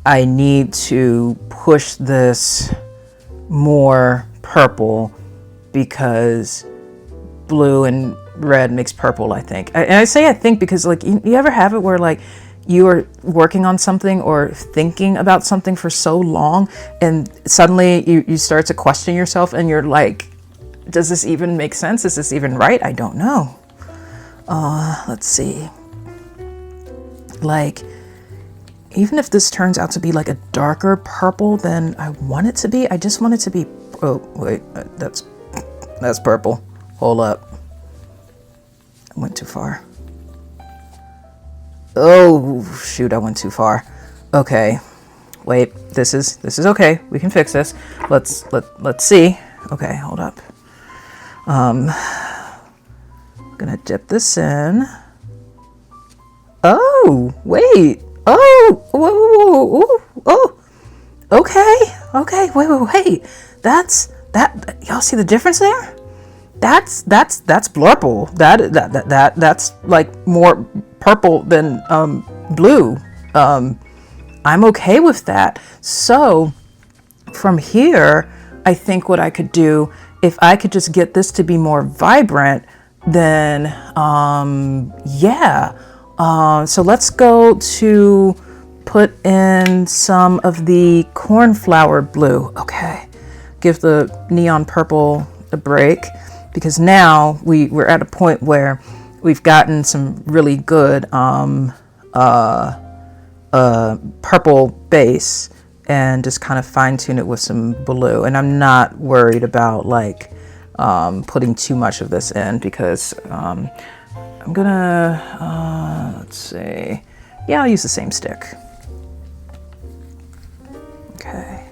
I need to push this more purple because blue and red makes purple, I think. And I say I think because like you ever have it where like you are working on something or thinking about something for so long and suddenly you start to question yourself and you're like, does this even make sense? Is this even right? I don't know. Let's see. Like, even if this turns out to be like a darker purple than I want it to be, I just want it to be, oh wait, that's purple. Hold up. I went too far. Oh shoot, I went too far. Okay. Wait, this is okay. We can fix this. Let's see. Okay, hold up. I'm gonna dip this in. Oh, wait. Oh, whoa. Oh. Okay. Wait. That's y'all see the difference there? That's Blurple. That's like more purple than blue. I'm okay with that. So from here, I think what I could do, if I could just get this to be more vibrant, then yeah. So let's go to put in some of the cornflower blue. Okay, give the neon purple a break because now we're at a point where we've gotten some really good purple base and just kind of fine tune it with some blue. And I'm not worried about like putting too much of this in because I'm gonna, let's see. Yeah, I'll use the same stick. Okay.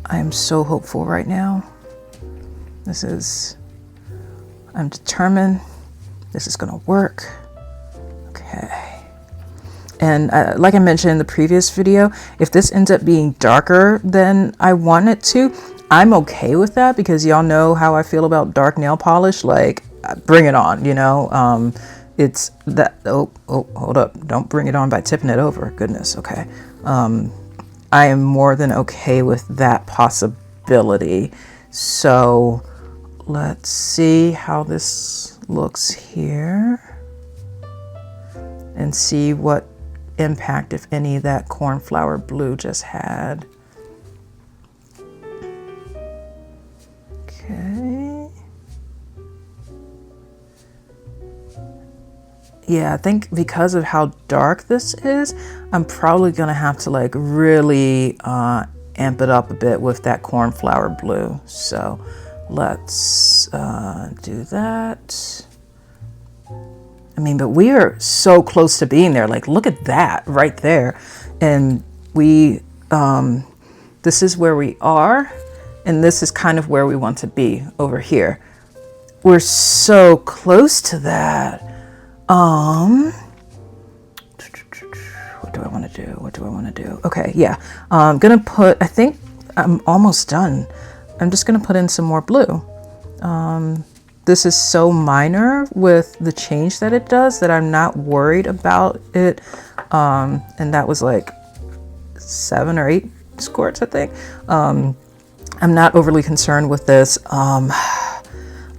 I am so hopeful right now. I'm determined this is gonna work. Okay. And like I mentioned in the previous video, if this ends up being darker than I want it to, I'm okay with that because y'all know how I feel about dark nail polish. Like, bring it on, you know? It's that, oh, hold up. Don't bring it on by tipping it over. Goodness, okay. I am more than okay with that possibility. So let's see how this looks here and see what impact, if any, that cornflower blue just had. Okay. Yeah, I think because of how dark this is, I'm probably gonna have to like really amp it up a bit with that cornflower blue. So let's do that. I mean, but we are so close to being there. Like, look at that right there. And this this is where we are, and this is kind of where we want to be over here. We're so close to that. What do I want to do? What do I want to do? Okay, yeah. I'm gonna put, I think I'm almost done. I'm just gonna put in some more blue. This is so minor with the change that it does that I'm not worried about it. And that was like 7 or 8 squirts, I think. I'm not overly concerned with this.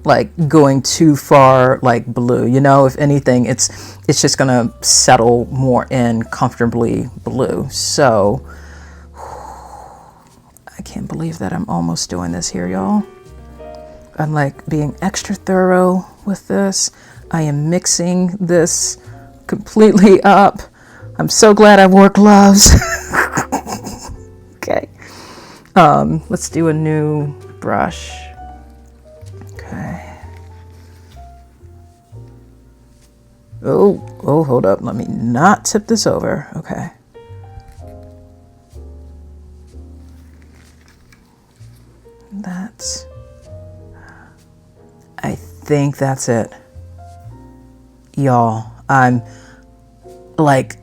Like going too far like blue, you know, if anything, it's just gonna settle more in comfortably blue. So I can't believe that I'm almost doing this here, y'all. I'm like being extra thorough with this. I am mixing this completely up. I'm so glad I wore gloves. Okay. Let's do a new brush. Okay. Oh, hold up. Let me not tip this over. Okay. I think that's it. Y'all, I'm like,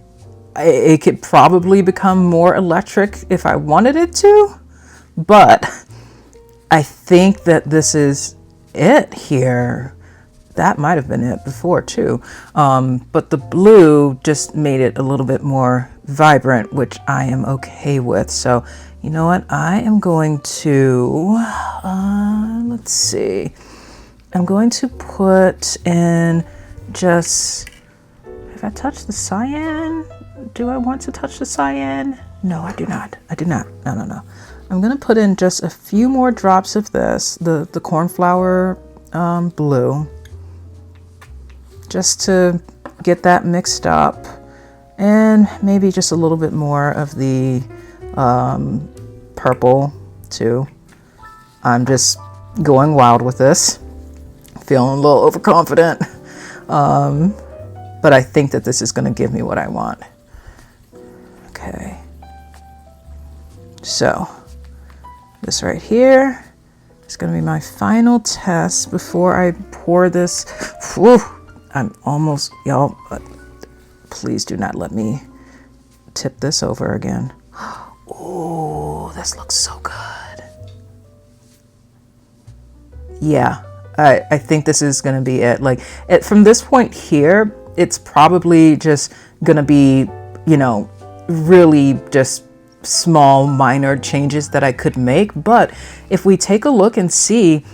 it could probably become more electric if I wanted it to, but I think that this is it here. That might have been it before too. But the blue just made it a little bit more vibrant, which I am okay with. So you know what? I am going to, let's see. I'm going to put in just, have I touched the cyan? Do I want to touch the cyan? No, I do not. I do not. No. I'm going to put in just a few more drops of this, the cornflower blue, just to get that mixed up, and maybe just a little bit more of the purple too. I'm just going wild with this, feeling a little overconfident, but I think that this is going to give me what I want. Okay, so this right here is going to be my final test before I pour this. Whew, I'm almost, y'all, please do not let me tip this over again. Oh, this looks so good. Yeah, I think this is going to be it. Like, from this point here, it's probably just going to be, you know, really just small minor changes that I could make. But if we take a look and see,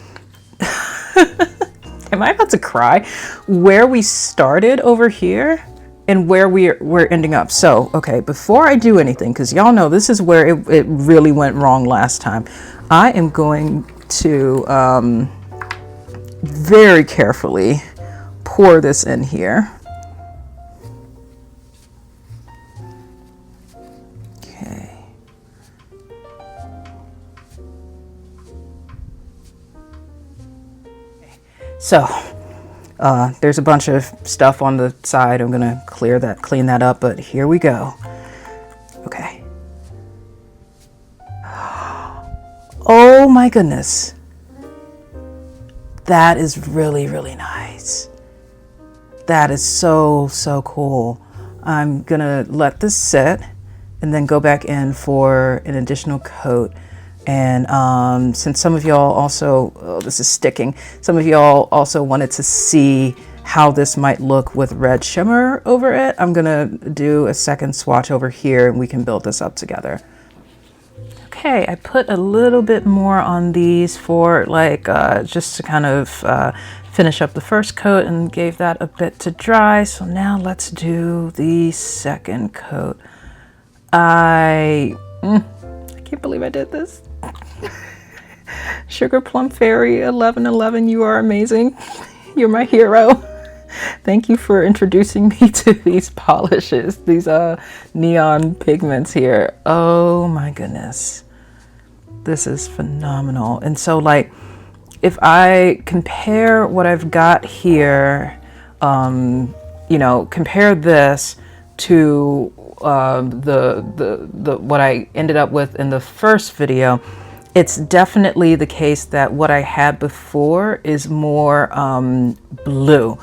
am I about to cry, where we started over here and where we're ending up. So, okay, before I do anything, because y'all know this is where it really went wrong last time, I am going to very carefully pour this in here. Okay. So, there's a bunch of stuff on the side. I'm gonna clean that up, but here we go. Okay. Oh my goodness. That is really, really nice. That is so, so cool. I'm gonna let this sit and then go back in for an additional coat. And since some of y'all also, oh, this is sticking, some of y'all also wanted to see how this might look with red shimmer over it, I'm gonna do a second swatch over here and we can build this up together. Okay, I put a little bit more on these for like just to kind of finish up the first coat, and gave that a bit to dry. So now let's do the second coat. I can't believe I did this. Sugar Plum Fairy 1111, you are amazing. You're my hero. Thank you for introducing me to these polishes, these neon pigments here. Oh my goodness. This is phenomenal. And so, like, if I compare what I've got here, you know, compare this to the what I ended up with in the first video, it's definitely the case that what I had before is more blue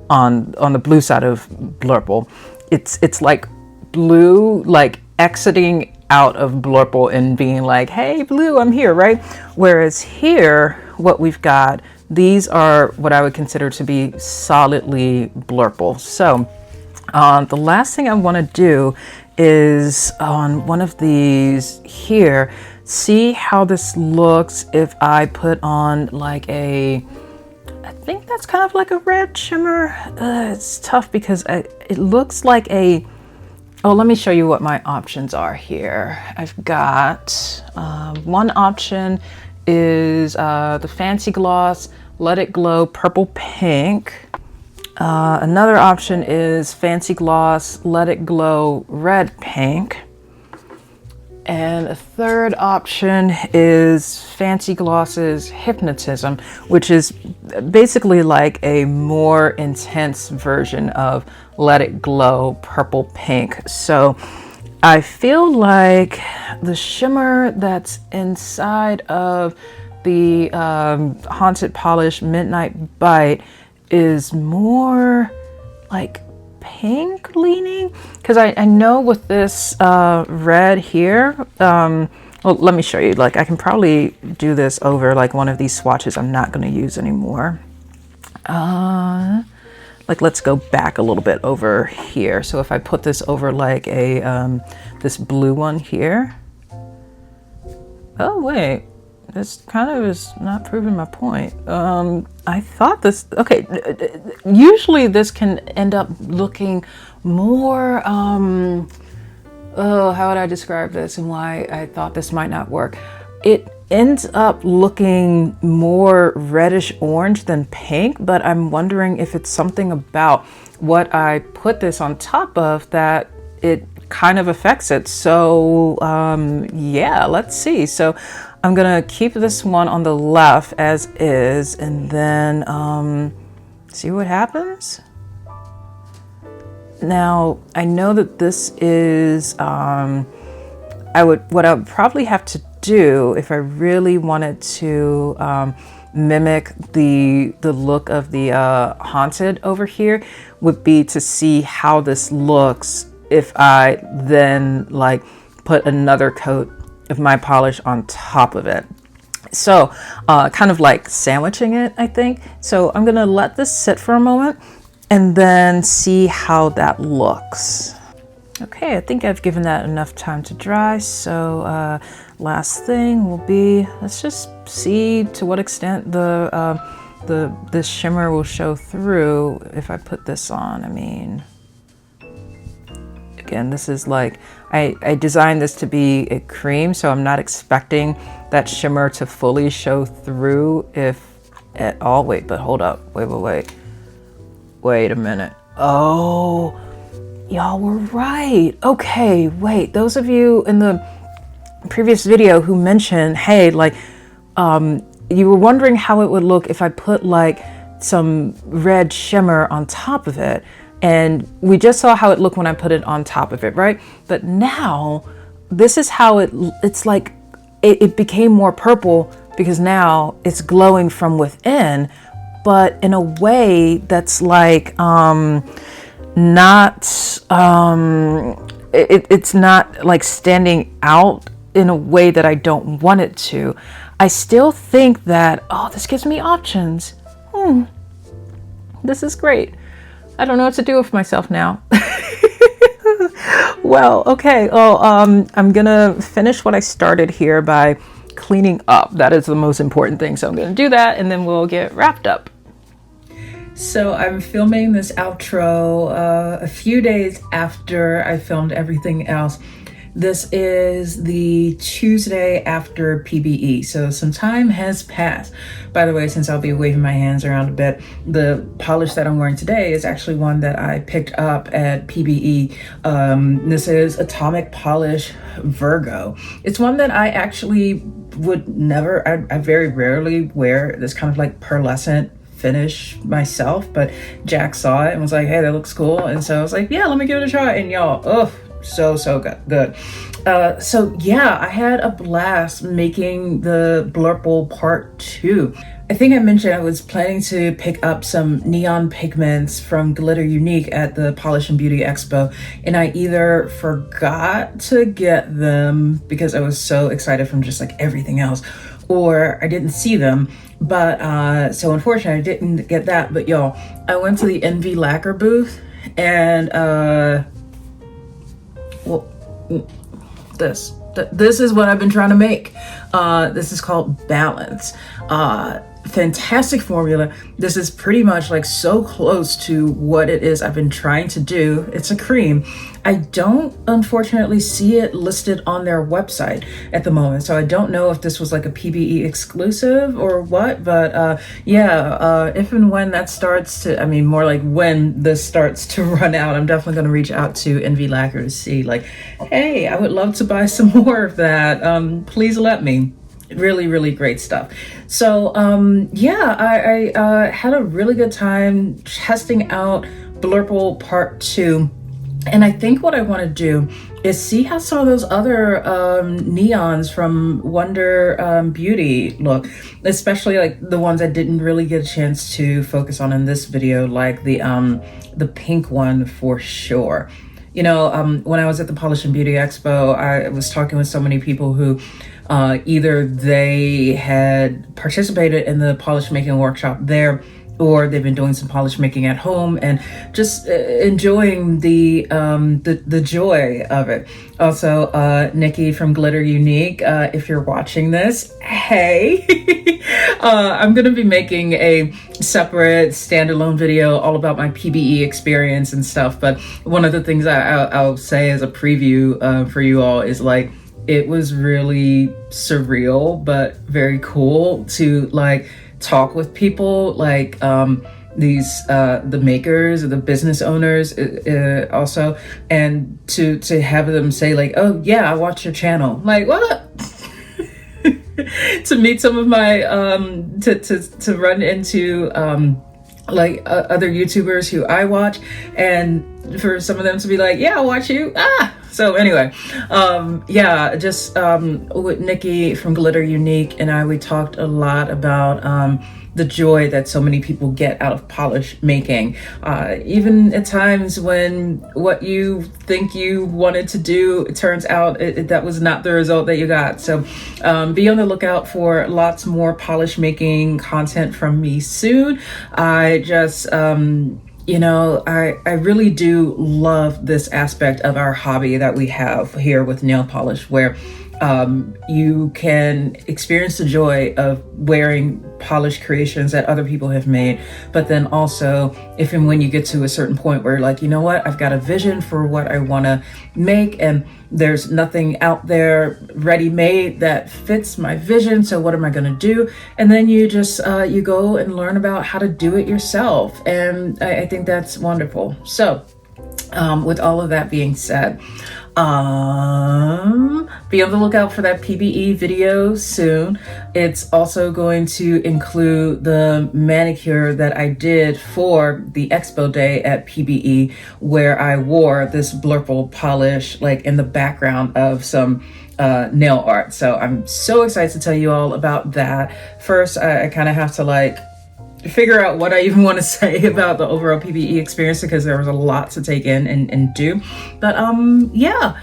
on the blue side of Blurple. It's like blue, like exiting out of Blurple and being like, hey, blue, I'm here, right? Whereas here, what we've got, these are what I would consider to be solidly Blurple. So the last thing I want to do is on one of these here, see how this looks if I put on like I think that's kind of like a red shimmer. It's tough because it looks like oh, let me show you what my options are here. I've got one option is the Fancy Gloss Let It Glow Purple Pink. Another option is Fancy Gloss Let It Glow Red Pink. And a third option is Fancy Gloss's Hypnotism, which is basically like a more intense version of Let It Glow Purple Pink. So I feel like the shimmer that's inside of the Haunted Polish Midnight Bite is more like pink leaning, because I know with this red here, well, let me show you. Like I can probably do this over like one of these swatches I'm not going to use anymore. Like let's go back a little bit over here. So if I put this over like this blue one here. Oh wait, this kind of is not proving my point. I thought this, okay, usually this can end up looking more, oh, how would I describe this and why I thought this might not work? It ends up looking more reddish orange than pink, but I'm wondering if it's something about what I put this on top of that it kind of affects it. So yeah, let's see. So I'm gonna keep this one on the left as is, and then see what happens. Now I know that this is what I would probably have to do if I really wanted to mimic the look of the Haunted over here would be to see how this looks if I then like put another coat of my polish on top of it. So kind of like sandwiching it, I think. So I'm gonna let this sit for a moment and then see how that looks. Okay, I think I've given that enough time to dry. So last thing will be, let's just see to what extent this shimmer will show through if I put this on. I mean, again, this is like, I designed this to be a cream, so I'm not expecting that shimmer to fully show through if at all. Wait, but hold up. Wait a minute. Oh, y'all were right. Okay, wait, those of you in the previous video who mentioned, hey, like, you were wondering how it would look if I put like some red shimmer on top of it. And we just saw how it looked when I put it on top of it, right? But now this is how it's like, it became more purple because now it's glowing from within, but in a way that's like, it's not like standing out in a way that I don't want it to. I still think that, oh, this gives me options. This is great. I don't know what to do with myself now. Well, okay. Well, I'm gonna finish what I started here by cleaning up. That is the most important thing. So I'm gonna do that and then we'll get wrapped up. So I'm filming this outro a few days after I filmed everything else. This is the Tuesday after PBE, so some time has passed. By the way, since I'll be waving my hands around a bit, the polish that I'm wearing today is actually one that I picked up at PBE. This is Atomic Polish Virgo. It's one that I actually would never, I very rarely wear this kind of like pearlescent finish myself, but Jack saw it and was like, hey, that looks cool. And so I was like, yeah, let me give it a try. And y'all, so good. So yeah, I had a blast making the Blurple Part 2. I think I mentioned I was planning to pick up some neon pigments from Glitter Unique at the Polish and Beauty Expo, and I either forgot to get them because I was so excited from just like everything else, or I didn't see them. But so unfortunately I didn't get that. But y'all, I went to the Envy Lacquer booth, and well, this is what I've been trying to make. This is called Balance. Fantastic formula. This is pretty much like so close to what it is I've been trying to do. It's a cream. I don't unfortunately see it listed on their website at the moment, so I don't know if this was like a PBE exclusive or what, but yeah, if and when that starts to, I mean more like when this starts to run out, I'm definitely going to reach out to Envy Lacquer to see like, hey, I would love to buy some more of that. Please let me. Really great stuff. So yeah, I had a really good time testing out Blurple Part 2, and I think what I want to do is see how some of those other neons from Wonder Beauty look, especially like the ones I didn't really get a chance to focus on in this video, like the pink one for sure. You know, when I was at the Polish and Beauty Expo, I was talking with so many people who either they had participated in the polish making workshop there, or they've been doing some polish making at home and just enjoying the joy of it. Also, Nikki from Glitter Unique, if you're watching this, hey, I'm gonna be making a separate standalone video all about my PBE experience and stuff. But one of the things I'll say as a preview for you all is like, it was really surreal but very cool to like talk with people like these the makers or the business owners also, and to have them say like, oh yeah, I watch your channel. Like, what? To meet some of my to run into like other YouTubers who I watch, and for some of them to be like, yeah, I'll watch you. So anyway, yeah, just with Nikki from Glitter Unique and we talked a lot about the joy that so many people get out of polish making, even at times when what you think you wanted to do, it turns out that was not the result that you got. So be on the lookout for lots more polish making content from me soon. I just you know, I really do love this aspect of our hobby that we have here with nail polish, where you can experience the joy of wearing polished creations that other people have made, but then also if and when you get to a certain point where like, you know what, I've got a vision for what I want to make and there's nothing out there ready-made that fits my vision, so what am I going to do? And then you just you go and learn about how to do it yourself, and I think that's wonderful. So with all of that being said, be on the lookout for that PBE video soon. It's also going to include the manicure that I did for the expo day at PBE, where I wore this Blurple polish like in the background of some nail art. So I'm so excited to tell you all about that. First, I kind of have to like figure out what I even want to say about the overall PBE experience, because there was a lot to take in and do. But yeah,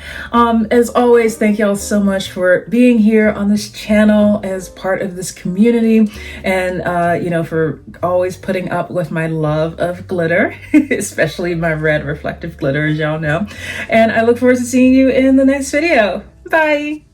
as always, thank y'all so much for being here on this channel as part of this community, and you know, for always putting up with my love of glitter, especially my red reflective glitter, as y'all know. And I look forward to seeing you in the next video. Bye.